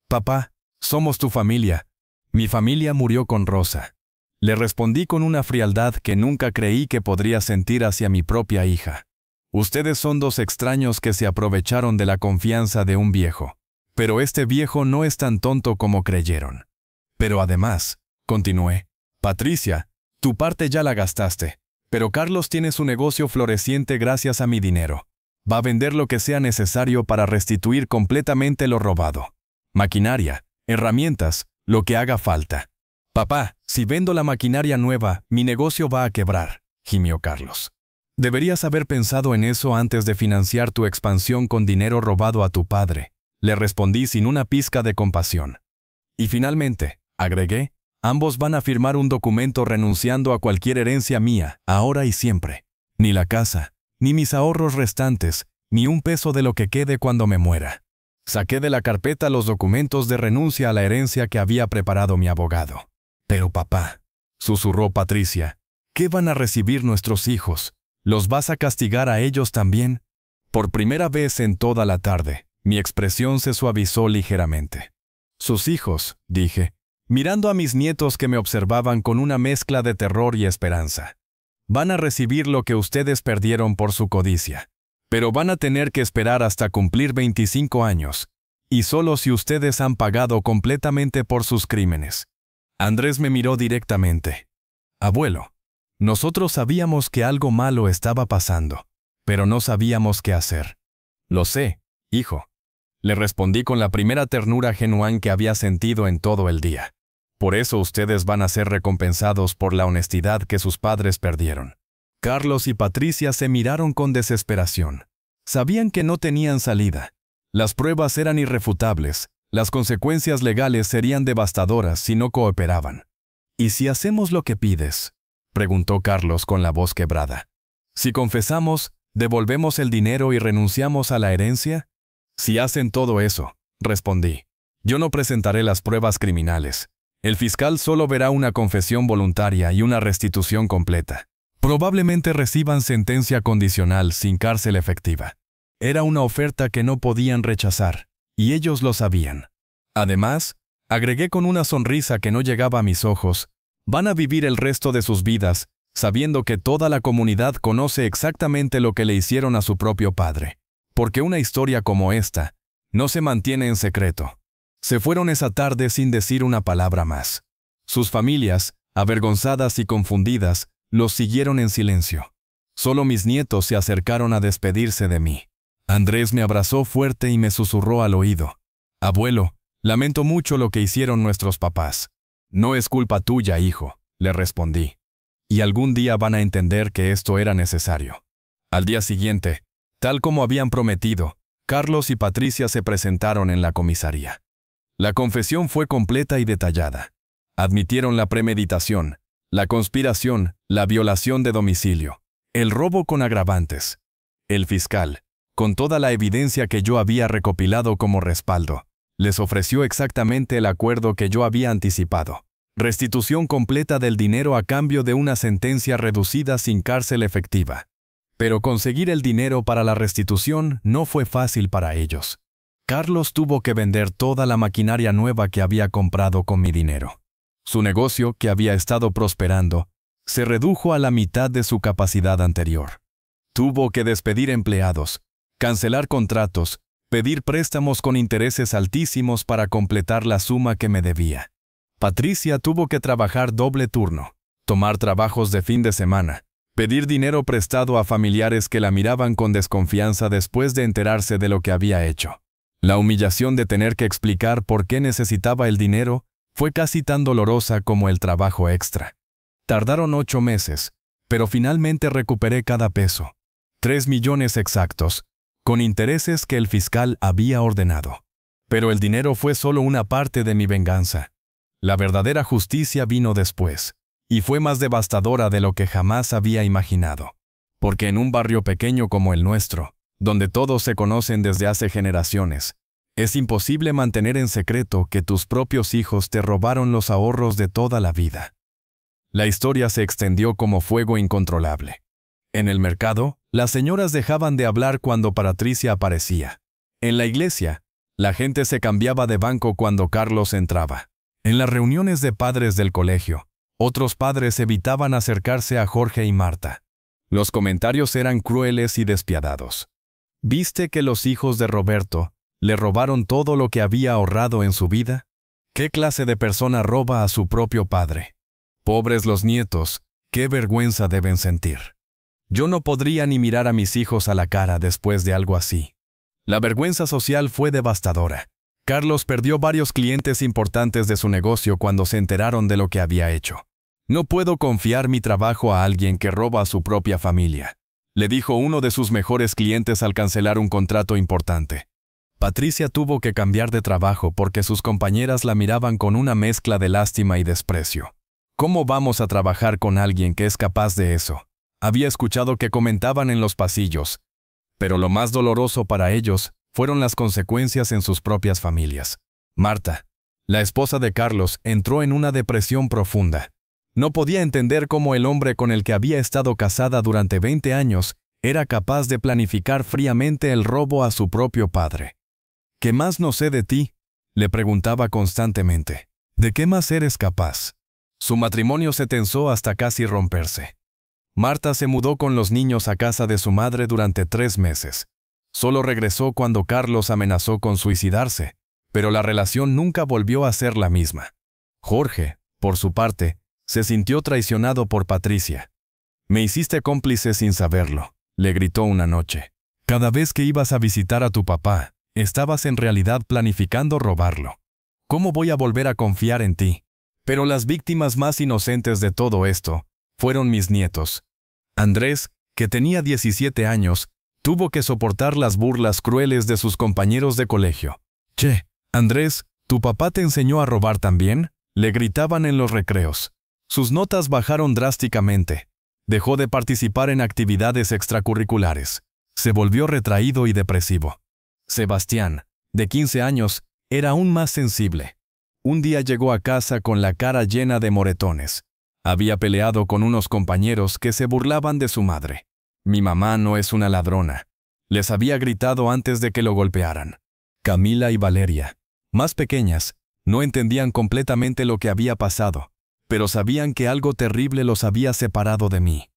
Papá, somos tu familia. Mi familia murió con Rosa. Le respondí con una frialdad que nunca creí que podría sentir hacia mi propia hija. Ustedes son 2 extraños que se aprovecharon de la confianza de un viejo. Pero este viejo no es tan tonto como creyeron. Pero además, continué, Patricia, tu parte ya la gastaste. Pero Carlos tiene su negocio floreciente gracias a mi dinero. Va a vender lo que sea necesario para restituir completamente lo robado. Maquinaria, Herramientas, lo que haga falta. Papá, si vendo la maquinaria nueva, mi negocio va a quebrar, gimió Carlos. Deberías haber pensado en eso antes de financiar tu expansión con dinero robado a tu padre, le respondí sin una pizca de compasión. Y finalmente, agregué, ambos van a firmar un documento renunciando a cualquier herencia mía, ahora y siempre. Ni la casa, ni mis ahorros restantes, ni un peso de lo que quede cuando me muera. Saqué de la carpeta los documentos de renuncia a la herencia que había preparado mi abogado. Pero papá, susurró Patricia, ¿qué van a recibir nuestros hijos? ¿Los vas a castigar a ellos también? Por primera vez en toda la tarde, mi expresión se suavizó ligeramente. Sus hijos, dije, mirando a mis nietos que me observaban con una mezcla de terror y esperanza. Van a recibir lo que ustedes perdieron por su codicia. Pero van a tener que esperar hasta cumplir 25 años, y solo si ustedes han pagado completamente por sus crímenes. Andrés me miró directamente. Abuelo, nosotros sabíamos que algo malo estaba pasando, pero no sabíamos qué hacer. Lo sé, hijo. Le respondí con la primera ternura genuina que había sentido en todo el día. Por eso ustedes van a ser recompensados por la honestidad que sus padres perdieron. Carlos y Patricia se miraron con desesperación. Sabían que no tenían salida. Las pruebas eran irrefutables. Las consecuencias legales serían devastadoras si no cooperaban. ¿Y si hacemos lo que pides?, preguntó Carlos con la voz quebrada. Si confesamos, ¿devolvemos el dinero y renunciamos a la herencia? Si hacen todo eso, respondí, yo no presentaré las pruebas criminales. El fiscal solo verá una confesión voluntaria y una restitución completa. Probablemente reciban sentencia condicional sin cárcel efectiva. Era una oferta que no podían rechazar, y ellos lo sabían. Además, agregué con una sonrisa que no llegaba a mis ojos, van a vivir el resto de sus vidas, sabiendo que toda la comunidad conoce exactamente lo que le hicieron a su propio padre. Porque una historia como esta no se mantiene en secreto. Se fueron esa tarde sin decir una palabra más. Sus familias, avergonzadas y confundidas, los siguieron en silencio. Solo mis nietos se acercaron a despedirse de mí. Andrés me abrazó fuerte y me susurró al oído. Abuelo, lamento mucho lo que hicieron nuestros papás. No es culpa tuya, hijo, le respondí. Y algún día van a entender que esto era necesario. Al día siguiente, tal como habían prometido, Carlos y Patricia se presentaron en la comisaría. La confesión fue completa y detallada. Admitieron la premeditación, la conspiración, la violación de domicilio, el robo con agravantes. El fiscal, con toda la evidencia que yo había recopilado como respaldo, les ofreció exactamente el acuerdo que yo había anticipado. Restitución completa del dinero a cambio de una sentencia reducida sin cárcel efectiva. Pero conseguir el dinero para la restitución no fue fácil para ellos. Carlos tuvo que vender toda la maquinaria nueva que había comprado con mi dinero. Su negocio, que había estado prosperando, se redujo a la mitad de su capacidad anterior. Tuvo que despedir empleados, cancelar contratos, pedir préstamos con intereses altísimos para completar la suma que me debía. Patricia tuvo que trabajar doble turno, tomar trabajos de fin de semana, pedir dinero prestado a familiares que la miraban con desconfianza después de enterarse de lo que había hecho. La humillación de tener que explicar por qué necesitaba el dinero fue casi tan dolorosa como el trabajo extra. Tardaron 8 meses, pero finalmente recuperé cada peso. 3 millones exactos, con intereses que el fiscal había ordenado. Pero el dinero fue solo una parte de mi venganza. La verdadera justicia vino después, y fue más devastadora de lo que jamás había imaginado. Porque en un barrio pequeño como el nuestro, donde todos se conocen desde hace generaciones, es imposible mantener en secreto que tus propios hijos te robaron los ahorros de toda la vida. La historia se extendió como fuego incontrolable. En el mercado, las señoras dejaban de hablar cuando Patricia aparecía. En la iglesia, la gente se cambiaba de banco cuando Carlos entraba. En las reuniones de padres del colegio, otros padres evitaban acercarse a Jorge y Marta. Los comentarios eran crueles y despiadados. ¿Viste que los hijos de Roberto le robaron todo lo que había ahorrado en su vida? ¿Qué clase de persona roba a su propio padre? Pobres los nietos, qué vergüenza deben sentir. Yo no podría ni mirar a mis hijos a la cara después de algo así. La vergüenza social fue devastadora. Carlos perdió varios clientes importantes de su negocio cuando se enteraron de lo que había hecho. No puedo confiar mi trabajo a alguien que roba a su propia familia, le dijo uno de sus mejores clientes al cancelar un contrato importante. Patricia tuvo que cambiar de trabajo porque sus compañeras la miraban con una mezcla de lástima y desprecio. ¿Cómo vamos a trabajar con alguien que es capaz de eso? Había escuchado que comentaban en los pasillos, pero lo más doloroso para ellos fueron las consecuencias en sus propias familias. Marta, la esposa de Carlos, entró en una depresión profunda. No podía entender cómo el hombre con el que había estado casada durante 20 años era capaz de planificar fríamente el robo a su propio padre. ¿Qué más no sé de ti?, le preguntaba constantemente. ¿De qué más eres capaz? Su matrimonio se tensó hasta casi romperse. Marta se mudó con los niños a casa de su madre durante 3 meses. Solo regresó cuando Carlos amenazó con suicidarse, pero la relación nunca volvió a ser la misma. Jorge, por su parte, se sintió traicionado por Patricia. «Me hiciste cómplice sin saberlo», le gritó una noche. «Cada vez que ibas a visitar a tu papá, estabas en realidad planificando robarlo. ¿Cómo voy a volver a confiar en ti?». Pero las víctimas más inocentes de todo esto fueron mis nietos. Andrés, que tenía 17 años, tuvo que soportar las burlas crueles de sus compañeros de colegio. «Che, Andrés, ¿tu papá te enseñó a robar también?», le gritaban en los recreos. Sus notas bajaron drásticamente. Dejó de participar en actividades extracurriculares. Se volvió retraído y depresivo. Sebastián, de 15 años, era aún más sensible. Un día llegó a casa con la cara llena de moretones. Había peleado con unos compañeros que se burlaban de su madre. «Mi mamá no es una ladrona», les había gritado antes de que lo golpearan. Camila y Valeria, más pequeñas, no entendían completamente lo que había pasado, pero sabían que algo terrible los había separado de mí.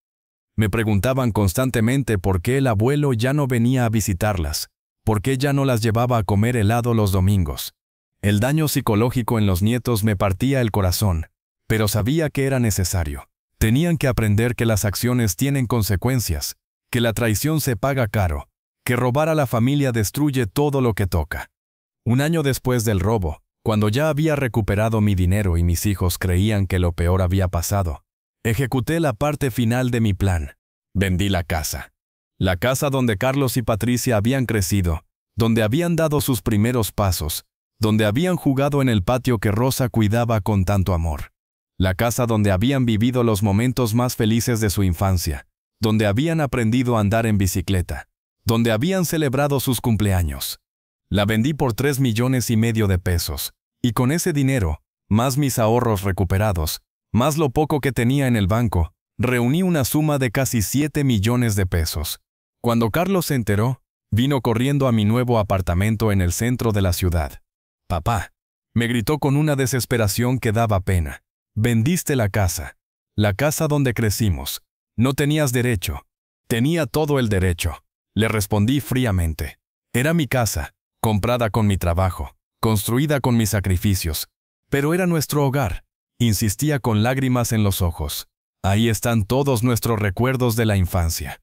Me preguntaban constantemente por qué el abuelo ya no venía a visitarlas, por qué ya no las llevaba a comer helado los domingos. El daño psicológico en los nietos me partía el corazón, pero sabía que era necesario. Tenían que aprender que las acciones tienen consecuencias, que la traición se paga caro, que robar a la familia destruye todo lo que toca. Un año después del robo, cuando ya había recuperado mi dinero y mis hijos creían que lo peor había pasado, ejecuté la parte final de mi plan. Vendí la casa. La casa donde Carlos y Patricia habían crecido, donde habían dado sus primeros pasos, donde habían jugado en el patio que Rosa cuidaba con tanto amor. La casa donde habían vivido los momentos más felices de su infancia, donde habían aprendido a andar en bicicleta, donde habían celebrado sus cumpleaños. La vendí por 3,5 millones de pesos, y con ese dinero, más mis ahorros recuperados, más lo poco que tenía en el banco, reuní una suma de casi 7 millones de pesos. Cuando Carlos se enteró, vino corriendo a mi nuevo apartamento en el centro de la ciudad. «Papá», me gritó con una desesperación que daba pena. «Vendiste la casa donde crecimos. No tenías derecho». «Tenía todo el derecho», le respondí fríamente. «Era mi casa, comprada con mi trabajo, construida con mis sacrificios. Pero era nuestro hogar», insistía con lágrimas en los ojos. «Ahí están todos nuestros recuerdos de la infancia».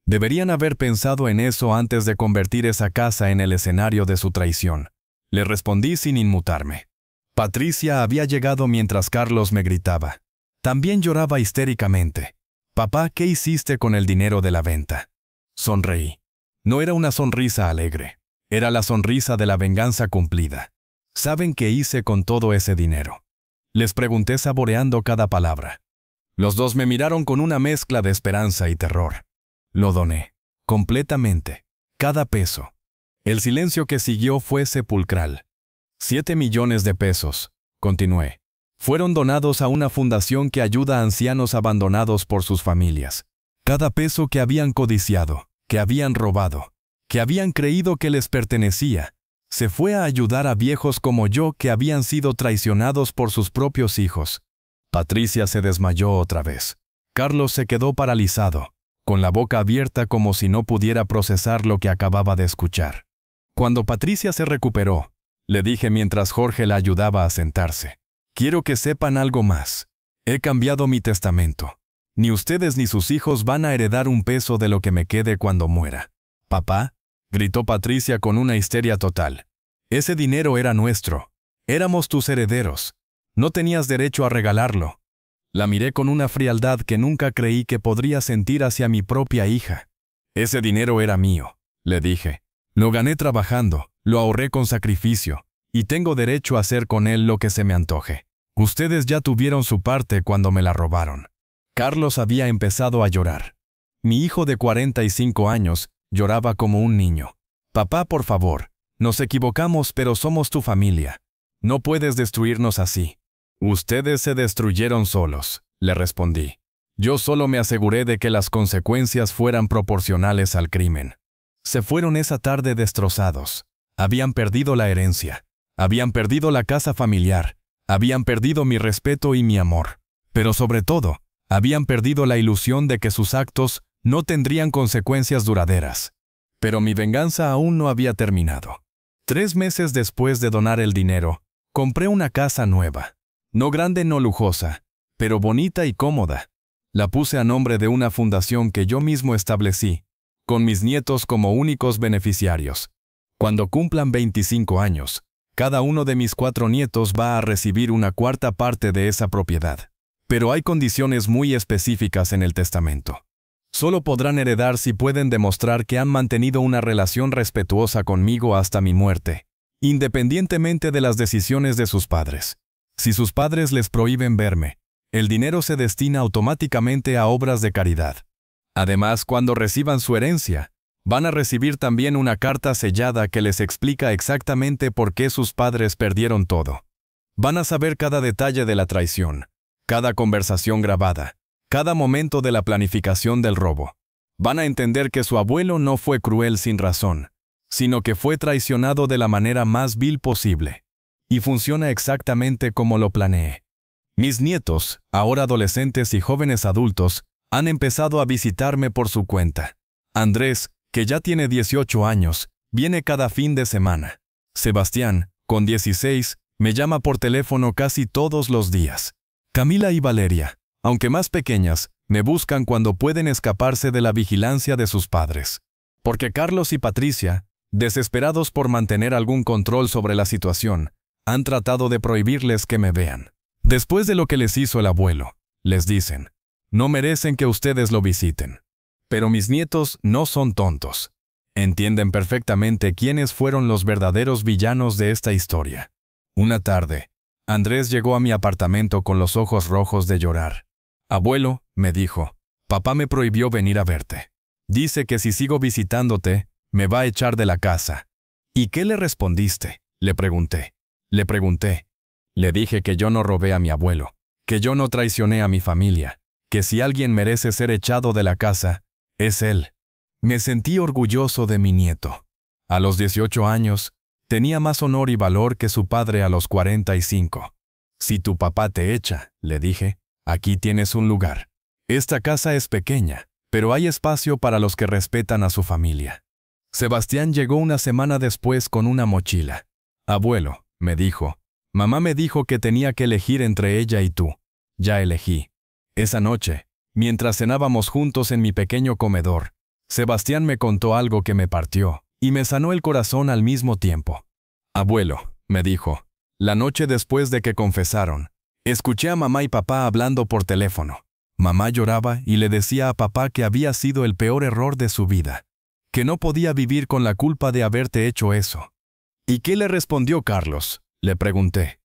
Deberían haber pensado en eso antes de convertir esa casa en el escenario de su traición. Le respondí sin inmutarme. Patricia había llegado mientras Carlos me gritaba. También lloraba histéricamente. «Papá, ¿qué hiciste con el dinero de la venta?». Sonreí. No era una sonrisa alegre. Era la sonrisa de la venganza cumplida. «¿Saben qué hice con todo ese dinero?», les pregunté saboreando cada palabra. Los dos me miraron con una mezcla de esperanza y terror. «Lo doné. Completamente. Cada peso». El silencio que siguió fue sepulcral. 7 millones de pesos, continué, fueron donados a una fundación que ayuda a ancianos abandonados por sus familias. Cada peso que habían codiciado, que habían robado, que habían creído que les pertenecía, se fue a ayudar a viejos como yo que habían sido traicionados por sus propios hijos. Patricia se desmayó otra vez. Carlos se quedó paralizado, con la boca abierta como si no pudiera procesar lo que acababa de escuchar. Cuando Patricia se recuperó, le dije mientras Jorge la ayudaba a sentarse: «Quiero que sepan algo más. He cambiado mi testamento. Ni ustedes ni sus hijos van a heredar un peso de lo que me quede cuando muera». «Papá», gritó Patricia con una histeria total. Ese dinero era nuestro. Éramos tus herederos. No tenías derecho a regalarlo. La miré con una frialdad que nunca creí que podría sentir hacia mi propia hija. Ese dinero era mío, le dije. Lo gané trabajando, lo ahorré con sacrificio, y tengo derecho a hacer con él lo que se me antoje. Ustedes ya tuvieron su parte cuando me la robaron. Carlos había empezado a llorar. Mi hijo de 45 años lloraba como un niño. Papá, por favor, nos equivocamos, pero somos tu familia. No puedes destruirnos así. Ustedes se destruyeron solos, le respondí. Yo solo me aseguré de que las consecuencias fueran proporcionales al crimen. Se fueron esa tarde destrozados. Habían perdido la herencia. Habían perdido la casa familiar. Habían perdido mi respeto y mi amor. Pero sobre todo, habían perdido la ilusión de que sus actos no tendrían consecuencias duraderas. Pero mi venganza aún no había terminado. 3 meses después de donar el dinero, compré una casa nueva. No grande, no lujosa, pero bonita y cómoda. La puse a nombre de una fundación que yo mismo establecí, con mis nietos como únicos beneficiarios. Cuando cumplan 25 años, cada uno de mis 4 nietos va a recibir una cuarta parte de esa propiedad. Pero hay condiciones muy específicas en el testamento. Solo podrán heredar si pueden demostrar que han mantenido una relación respetuosa conmigo hasta mi muerte, independientemente de las decisiones de sus padres. Si sus padres les prohíben verme, el dinero se destina automáticamente a obras de caridad. Además, cuando reciban su herencia, van a recibir también una carta sellada que les explica exactamente por qué sus padres perdieron todo. Van a saber cada detalle de la traición, cada conversación grabada, cada momento de la planificación del robo. Van a entender que su abuelo no fue cruel sin razón, sino que fue traicionado de la manera más vil posible. Y funciona exactamente como lo planeé. Mis nietos, ahora adolescentes y jóvenes adultos, han empezado a visitarme por su cuenta. Andrés, que ya tiene 18 años, viene cada fin de semana. Sebastián, con 16, me llama por teléfono casi todos los días. Camila y Valeria, aunque más pequeñas, me buscan cuando pueden escaparse de la vigilancia de sus padres. Porque Carlos y Patricia, desesperados por mantener algún control sobre la situación, han tratado de prohibirles que me vean. Después de lo que les hizo el abuelo, les dicen, no merecen que ustedes lo visiten. Pero mis nietos no son tontos. Entienden perfectamente quiénes fueron los verdaderos villanos de esta historia. Una tarde, Andrés llegó a mi apartamento con los ojos rojos de llorar. Abuelo, me dijo, papá me prohibió venir a verte. Dice que si sigo visitándote, me va a echar de la casa. ¿Y qué le respondiste? Le pregunté. Le dije que yo no robé a mi abuelo, que yo no traicioné a mi familia, que si alguien merece ser echado de la casa, es él. Me sentí orgulloso de mi nieto. A los 18 años, tenía más honor y valor que su padre a los 45. Si tu papá te echa, le dije, aquí tienes un lugar. Esta casa es pequeña, pero hay espacio para los que respetan a su familia. Sebastián llegó una semana después con una mochila. Abuelo, me dijo, mamá me dijo que tenía que elegir entre ella y tú. Ya elegí. Esa noche, mientras cenábamos juntos en mi pequeño comedor, Sebastián me contó algo que me partió y me sanó el corazón al mismo tiempo. Abuelo, me dijo, la noche después de que confesaron, escuché a mamá y papá hablando por teléfono. Mamá lloraba y le decía a papá que había sido el peor error de su vida, que no podía vivir con la culpa de haberte hecho eso. ¿Y qué le respondió Carlos? Le pregunté.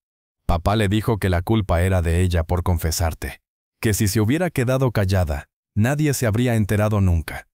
Papá le dijo que la culpa era de ella por confesarte, que si se hubiera quedado callada, nadie se habría enterado nunca.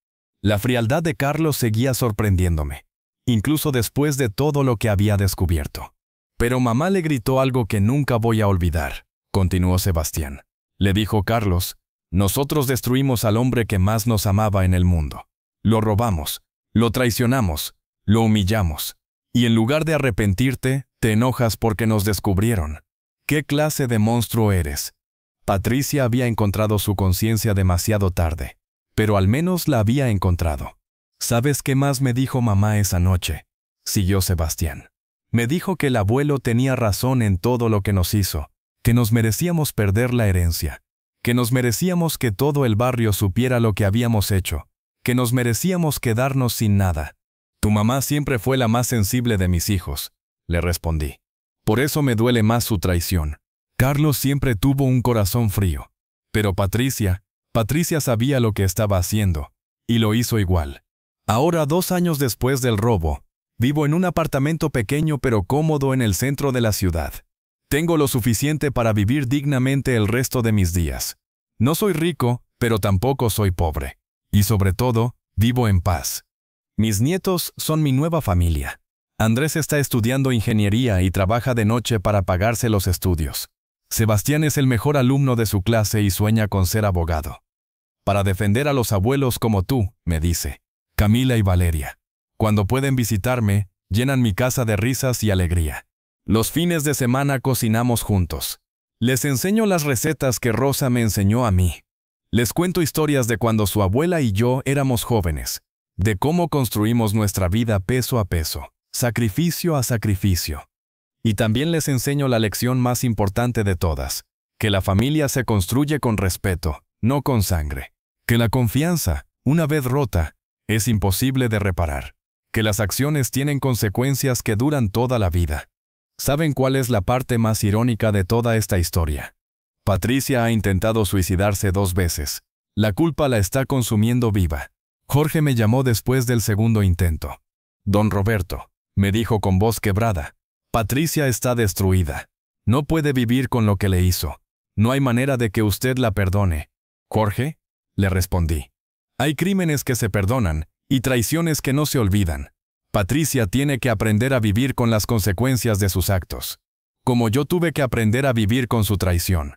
La frialdad de Carlos seguía sorprendiéndome, incluso después de todo lo que había descubierto. Pero mamá le gritó algo que nunca voy a olvidar, continuó Sebastián. Le dijo Carlos, nosotros destruimos al hombre que más nos amaba en el mundo. Lo robamos, lo traicionamos, lo humillamos. Y en lugar de arrepentirte, te enojas porque nos descubrieron. ¿Qué clase de monstruo eres? Patricia había encontrado su conciencia demasiado tarde, pero al menos la había encontrado. ¿Sabes qué más me dijo mamá esa noche? Siguió Sebastián. Me dijo que el abuelo tenía razón en todo lo que nos hizo, que nos merecíamos perder la herencia, que nos merecíamos que todo el barrio supiera lo que habíamos hecho, que nos merecíamos quedarnos sin nada. Tu mamá siempre fue la más sensible de mis hijos. le respondí. Por eso me duele más su traición. Carlos siempre tuvo un corazón frío. Pero Patricia sabía lo que estaba haciendo, y lo hizo igual. Ahora, 2 años después del robo, vivo en un apartamento pequeño pero cómodo en el centro de la ciudad. Tengo lo suficiente para vivir dignamente el resto de mis días. No soy rico, pero tampoco soy pobre. Y sobre todo, vivo en paz. Mis nietos son mi nueva familia. Andrés está estudiando ingeniería y trabaja de noche para pagarse los estudios. Sebastián es el mejor alumno de su clase y sueña con ser abogado. Para defender a los abuelos como tú, me dice. Camila y Valeria. Cuando pueden visitarme, llenan mi casa de risas y alegría. Los fines de semana cocinamos juntos. Les enseño las recetas que Rosa me enseñó a mí. Les cuento historias de cuando su abuela y yo éramos jóvenes, de cómo construimos nuestra vida peso a peso, sacrificio a sacrificio. Y también les enseño la lección más importante de todas, que la familia se construye con respeto, no con sangre. Que la confianza, una vez rota, es imposible de reparar. Que las acciones tienen consecuencias que duran toda la vida. ¿Saben cuál es la parte más irónica de toda esta historia? Patricia ha intentado suicidarse 2 veces. La culpa la está consumiendo viva. Jorge me llamó después del segundo intento. Don Roberto, me dijo con voz quebrada, Patricia está destruida. No puede vivir con lo que le hizo. No hay manera de que usted la perdone. Jorge, le respondí. Hay crímenes que se perdonan y traiciones que no se olvidan. Patricia tiene que aprender a vivir con las consecuencias de sus actos, como yo tuve que aprender a vivir con su traición.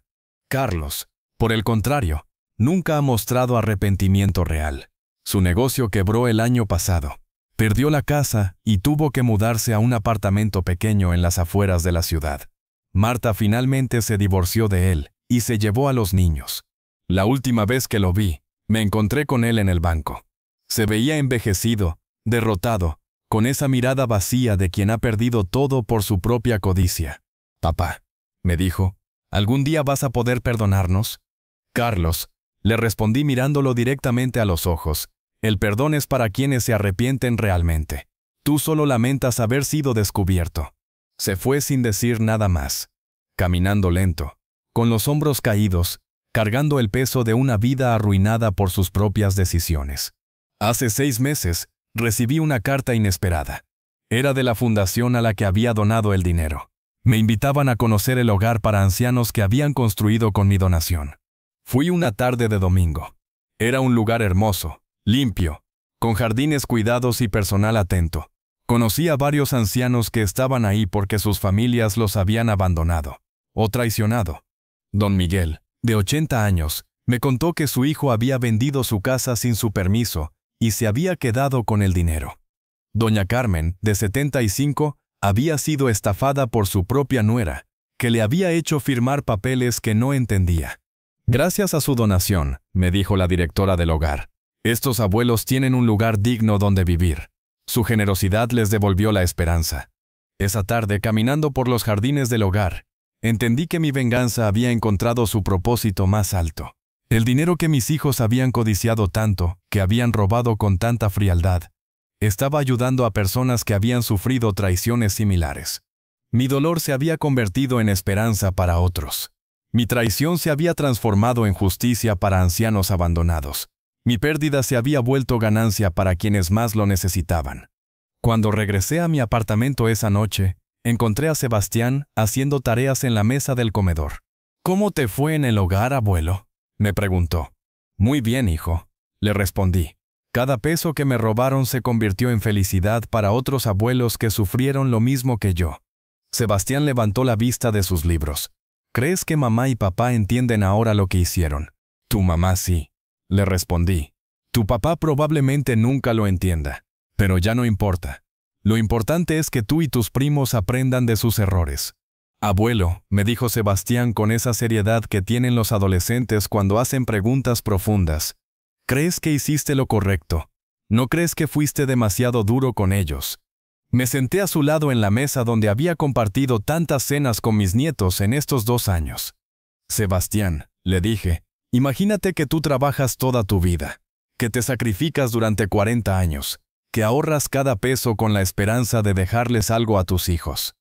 Carlos, por el contrario, nunca ha mostrado arrepentimiento real. Su negocio quebró el año pasado. Perdió la casa y tuvo que mudarse a un apartamento pequeño en las afueras de la ciudad. Marta finalmente se divorció de él y se llevó a los niños. La última vez que lo vi, me encontré con él en el banco. Se veía envejecido, derrotado, con esa mirada vacía de quien ha perdido todo por su propia codicia. Papá, me dijo, ¿algún día vas a poder perdonarnos? Carlos, le respondí mirándolo directamente a los ojos, el perdón es para quienes se arrepienten realmente. Tú solo lamentas haber sido descubierto. Se fue sin decir nada más, caminando lento, con los hombros caídos, cargando el peso de una vida arruinada por sus propias decisiones. Hace 6 meses, recibí una carta inesperada. Era de la fundación a la que había donado el dinero. Me invitaban a conocer el hogar para ancianos que habían construido con mi donación. Fui una tarde de domingo. Era un lugar hermoso, limpio, con jardines cuidados y personal atento. Conocí a varios ancianos que estaban ahí porque sus familias los habían abandonado o traicionado. Don Miguel, de 80 años, me contó que su hijo había vendido su casa sin su permiso y se había quedado con el dinero. Doña Carmen, de 75, había sido estafada por su propia nuera, que le había hecho firmar papeles que no entendía. Gracias a su donación, me dijo la directora del hogar, estos abuelos tienen un lugar digno donde vivir. Su generosidad les devolvió la esperanza. Esa tarde, caminando por los jardines del hogar, entendí que mi venganza había encontrado su propósito más alto. El dinero que mis hijos habían codiciado tanto, que habían robado con tanta frialdad, estaba ayudando a personas que habían sufrido traiciones similares. Mi dolor se había convertido en esperanza para otros. Mi traición se había transformado en justicia para ancianos abandonados. Mi pérdida se había vuelto ganancia para quienes más lo necesitaban. Cuando regresé a mi apartamento esa noche, encontré a Sebastián haciendo tareas en la mesa del comedor. ¿Cómo te fue en el hogar, abuelo?, me preguntó. Muy bien, hijo, le respondí. Cada peso que me robaron se convirtió en felicidad para otros abuelos que sufrieron lo mismo que yo. Sebastián levantó la vista de sus libros. ¿Crees que mamá y papá entienden ahora lo que hicieron? Tu mamá sí, le respondí. Tu papá probablemente nunca lo entienda, pero ya no importa. Lo importante es que tú y tus primos aprendan de sus errores. Abuelo, me dijo Sebastián con esa seriedad que tienen los adolescentes cuando hacen preguntas profundas. ¿Crees que hiciste lo correcto? ¿No crees que fuiste demasiado duro con ellos? Me senté a su lado en la mesa donde había compartido tantas cenas con mis nietos en estos 2 años. Sebastián, le dije, imagínate que tú trabajas toda tu vida, que te sacrificas durante 40 años, que ahorras cada peso con la esperanza de dejarles algo a tus hijos.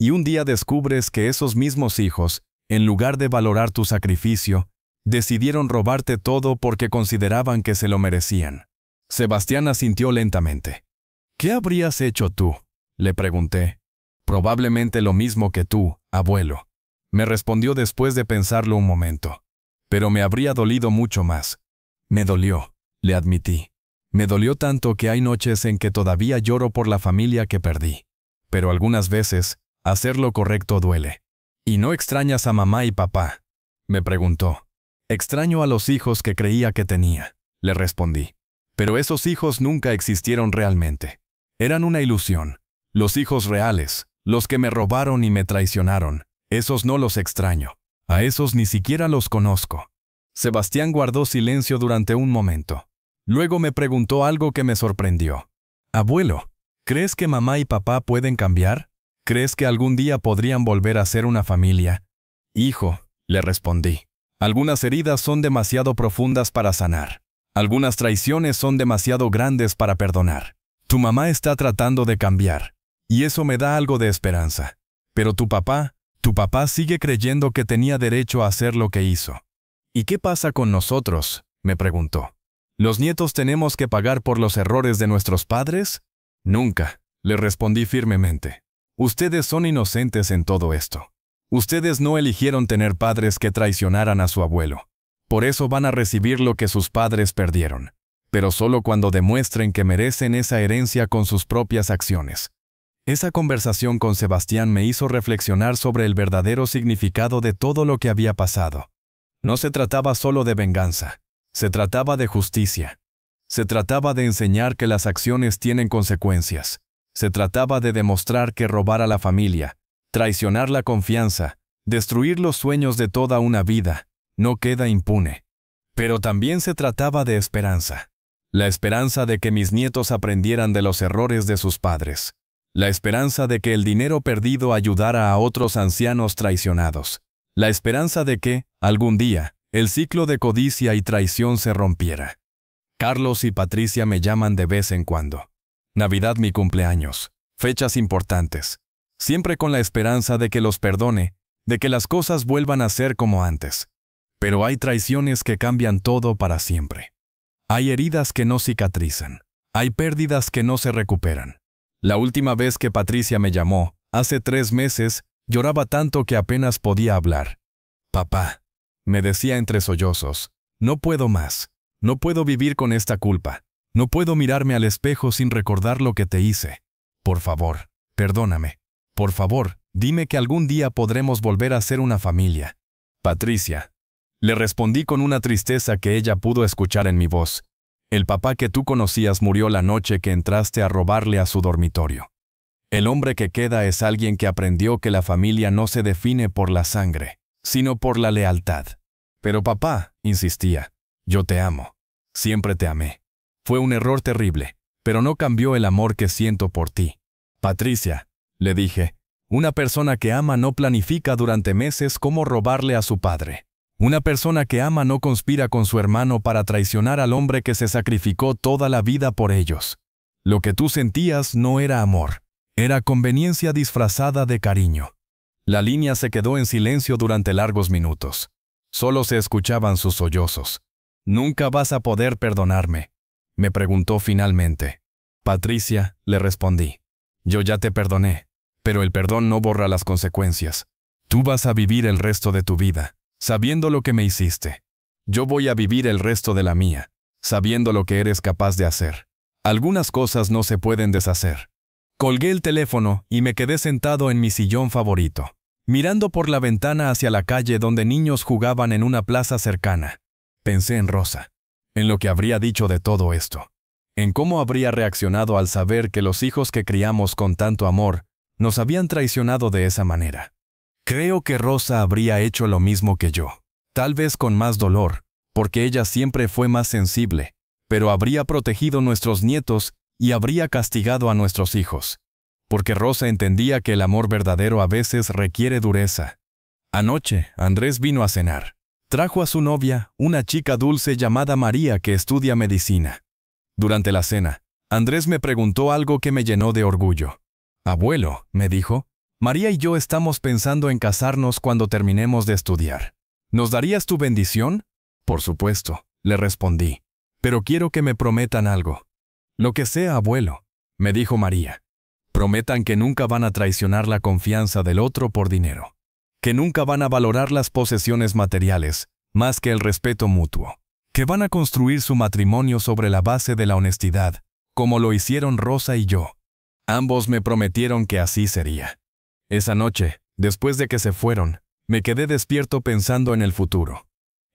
Y un día descubres que esos mismos hijos, en lugar de valorar tu sacrificio, decidieron robarte todo porque consideraban que se lo merecían. Sebastián asintió lentamente. ¿Qué habrías hecho tú?, le pregunté. Probablemente lo mismo que tú, abuelo, me respondió después de pensarlo un momento. Pero me habría dolido mucho más. Me dolió, le admití. Me dolió tanto que hay noches en que todavía lloro por la familia que perdí. Pero algunas veces, hacer lo correcto duele. ¿Y no extrañas a mamá y papá?, me preguntó. Extraño a los hijos que creía que tenía, le respondí. Pero esos hijos nunca existieron realmente. Eran una ilusión. Los hijos reales, los que me robaron y me traicionaron, esos no los extraño. A esos ni siquiera los conozco. Sebastián guardó silencio durante un momento. Luego me preguntó algo que me sorprendió. Abuelo, ¿crees que mamá y papá pueden cambiar? ¿Crees que algún día podrían volver a ser una familia? Hijo, le respondí. Algunas heridas son demasiado profundas para sanar. Algunas traiciones son demasiado grandes para perdonar. Tu mamá está tratando de cambiar, y eso me da algo de esperanza. Pero tu papá sigue creyendo que tenía derecho a hacer lo que hizo. ¿Y qué pasa con nosotros?, me preguntó. ¿Los nietos tenemos que pagar por los errores de nuestros padres? Nunca, le respondí firmemente. Ustedes son inocentes en todo esto. Ustedes no eligieron tener padres que traicionaran a su abuelo. Por eso van a recibir lo que sus padres perdieron, pero solo cuando demuestren que merecen esa herencia con sus propias acciones. Esa conversación con Sebastián me hizo reflexionar sobre el verdadero significado de todo lo que había pasado. No se trataba solo de venganza, se trataba de justicia. Se trataba de enseñar que las acciones tienen consecuencias. Se trataba de demostrar que robar a la familia, traicionar la confianza, destruir los sueños de toda una vida, no queda impune. Pero también se trataba de esperanza. La esperanza de que mis nietos aprendieran de los errores de sus padres. La esperanza de que el dinero perdido ayudara a otros ancianos traicionados. La esperanza de que, algún día, el ciclo de codicia y traición se rompiera. Carlos y Patricia me llaman de vez en cuando. Navidad, mi cumpleaños, fechas importantes. Siempre con la esperanza de que los perdone, de que las cosas vuelvan a ser como antes. Pero hay traiciones que cambian todo para siempre. Hay heridas que no cicatrizan. Hay pérdidas que no se recuperan. La última vez que Patricia me llamó, hace 3 meses, lloraba tanto que apenas podía hablar. Papá, me decía entre sollozos, no puedo más. No puedo vivir con esta culpa. No puedo mirarme al espejo sin recordar lo que te hice. Por favor, perdóname. Por favor, dime que algún día podremos volver a ser una familia. Patricia, le respondí con una tristeza que ella pudo escuchar en mi voz. El papá que tú conocías murió la noche que entraste a robarle a su dormitorio. El hombre que queda es alguien que aprendió que la familia no se define por la sangre, sino por la lealtad. Pero papá, insistía, yo te amo. Siempre te amé. Fue un error terrible, pero no cambió el amor que siento por ti. Patricia, le dije, una persona que ama no planifica durante meses cómo robarle a su padre. Una persona que ama no conspira con su hermano para traicionar al hombre que se sacrificó toda la vida por ellos. Lo que tú sentías no era amor, era conveniencia disfrazada de cariño. La línea se quedó en silencio durante largos minutos. Solo se escuchaban sus sollozos. «Nunca vas a poder perdonarme», me preguntó finalmente. «Patricia», le respondí, «yo ya te perdoné, pero el perdón no borra las consecuencias. Tú vas a vivir el resto de tu vida, sabiendo lo que me hiciste. Yo voy a vivir el resto de la mía, sabiendo lo que eres capaz de hacer. Algunas cosas no se pueden deshacer». Colgué el teléfono y me quedé sentado en mi sillón favorito, mirando por la ventana hacia la calle donde niños jugaban en una plaza cercana. Pensé en Rosa, en lo que habría dicho de todo esto, en cómo habría reaccionado al saber que los hijos que criamos con tanto amor nos habían traicionado de esa manera. Creo que Rosa habría hecho lo mismo que yo, tal vez con más dolor, porque ella siempre fue más sensible, pero habría protegido nuestros nietos y habría castigado a nuestros hijos, porque Rosa entendía que el amor verdadero a veces requiere dureza. Anoche, Andrés vino a cenar. Trajo a su novia, una chica dulce llamada María que estudia medicina. Durante la cena, Andrés me preguntó algo que me llenó de orgullo. «Abuelo», me dijo, María y yo estamos pensando en casarnos cuando terminemos de estudiar. ¿Nos darías tu bendición? Por supuesto, le respondí. Pero quiero que me prometan algo. Lo que sea, abuelo, me dijo María. Prometan que nunca van a traicionar la confianza del otro por dinero. Que nunca van a valorar las posesiones materiales, más que el respeto mutuo. Que van a construir su matrimonio sobre la base de la honestidad, como lo hicieron Rosa y yo. Ambos me prometieron que así sería. Esa noche, después de que se fueron, me quedé despierto pensando en el futuro.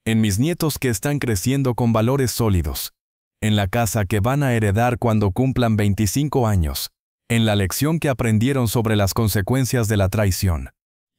En mis nietos que están creciendo con valores sólidos. En la casa que van a heredar cuando cumplan 25 años. En la lección que aprendieron sobre las consecuencias de la traición.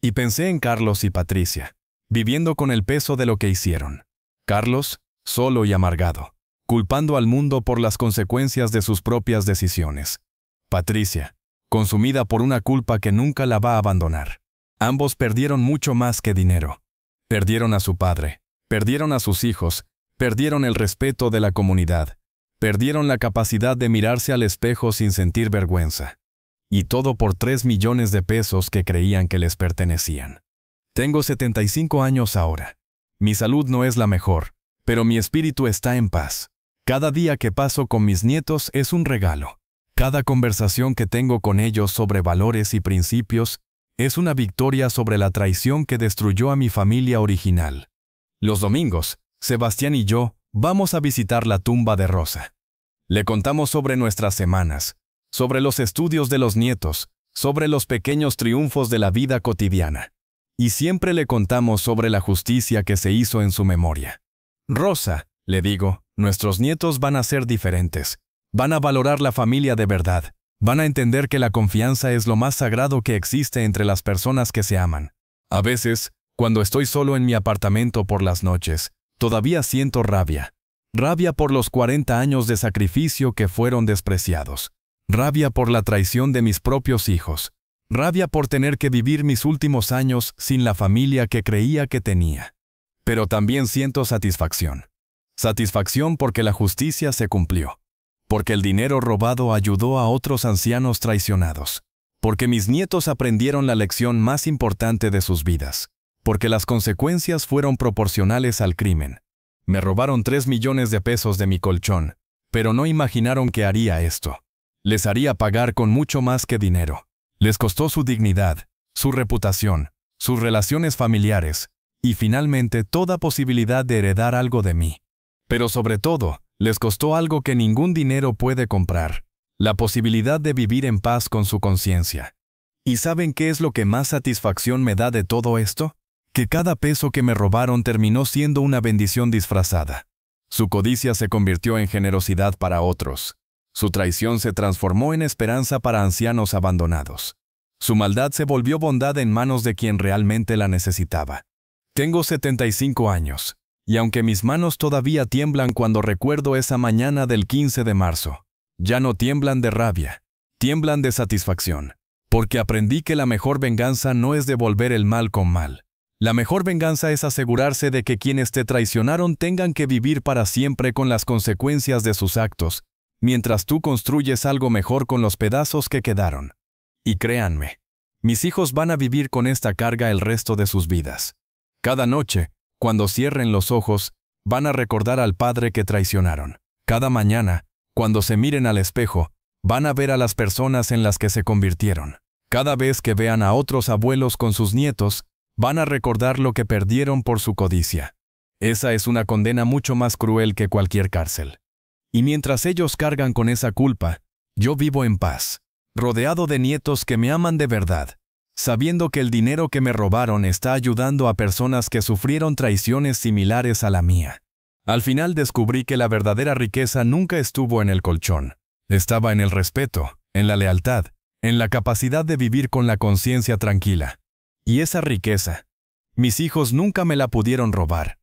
Y pensé en Carlos y Patricia, viviendo con el peso de lo que hicieron. Carlos, solo y amargado, culpando al mundo por las consecuencias de sus propias decisiones. Patricia, consumida por una culpa que nunca la va a abandonar. Ambos perdieron mucho más que dinero. Perdieron a su padre, perdieron a sus hijos, perdieron el respeto de la comunidad, perdieron la capacidad de mirarse al espejo sin sentir vergüenza. Y todo por 3 millones de pesos que creían que les pertenecían. Tengo 75 años ahora. Mi salud no es la mejor, pero mi espíritu está en paz. Cada día que paso con mis nietos es un regalo. Cada conversación que tengo con ellos sobre valores y principios es una victoria sobre la traición que destruyó a mi familia original. Los domingos, Sebastián y yo vamos a visitar la tumba de Rosa. Le contamos sobre nuestras semanas, sobre los estudios de los nietos, sobre los pequeños triunfos de la vida cotidiana. Y siempre le contamos sobre la justicia que se hizo en su memoria. Rosa, le digo, nuestros nietos van a ser diferentes. Van a valorar la familia de verdad. Van a entender que la confianza es lo más sagrado que existe entre las personas que se aman. A veces, cuando estoy solo en mi apartamento por las noches, todavía siento rabia. Rabia por los 40 años de sacrificio que fueron despreciados. Rabia por la traición de mis propios hijos. Rabia por tener que vivir mis últimos años sin la familia que creía que tenía. Pero también siento satisfacción. Satisfacción porque la justicia se cumplió. Porque el dinero robado ayudó a otros ancianos traicionados. Porque mis nietos aprendieron la lección más importante de sus vidas. Porque las consecuencias fueron proporcionales al crimen. Me robaron 3 millones de pesos de mi colchón, pero no imaginaron que haría esto. Les haría pagar con mucho más que dinero. Les costó su dignidad, su reputación, sus relaciones familiares, y finalmente toda posibilidad de heredar algo de mí. Pero sobre todo, les costó algo que ningún dinero puede comprar, la posibilidad de vivir en paz con su conciencia. ¿Y saben qué es lo que más satisfacción me da de todo esto? Que cada peso que me robaron terminó siendo una bendición disfrazada. Su codicia se convirtió en generosidad para otros. Su traición se transformó en esperanza para ancianos abandonados. Su maldad se volvió bondad en manos de quien realmente la necesitaba. Tengo 75 años. Y aunque mis manos todavía tiemblan cuando recuerdo esa mañana del 15 de marzo, ya no tiemblan de rabia, tiemblan de satisfacción, porque aprendí que la mejor venganza no es devolver el mal con mal. La mejor venganza es asegurarse de que quienes te traicionaron tengan que vivir para siempre con las consecuencias de sus actos, mientras tú construyes algo mejor con los pedazos que quedaron. Y créanme, mis hijos van a vivir con esta carga el resto de sus vidas. Cada noche, cuando cierren los ojos, van a recordar al padre que traicionaron. Cada mañana, cuando se miren al espejo, van a ver a las personas en las que se convirtieron. Cada vez que vean a otros abuelos con sus nietos, van a recordar lo que perdieron por su codicia. Esa es una condena mucho más cruel que cualquier cárcel. Y mientras ellos cargan con esa culpa, yo vivo en paz, rodeado de nietos que me aman de verdad, sabiendo que el dinero que me robaron está ayudando a personas que sufrieron traiciones similares a la mía. Al final descubrí que la verdadera riqueza nunca estuvo en el colchón. Estaba en el respeto, en la lealtad, en la capacidad de vivir con la conciencia tranquila. Y esa riqueza, mis hijos nunca me la pudieron robar.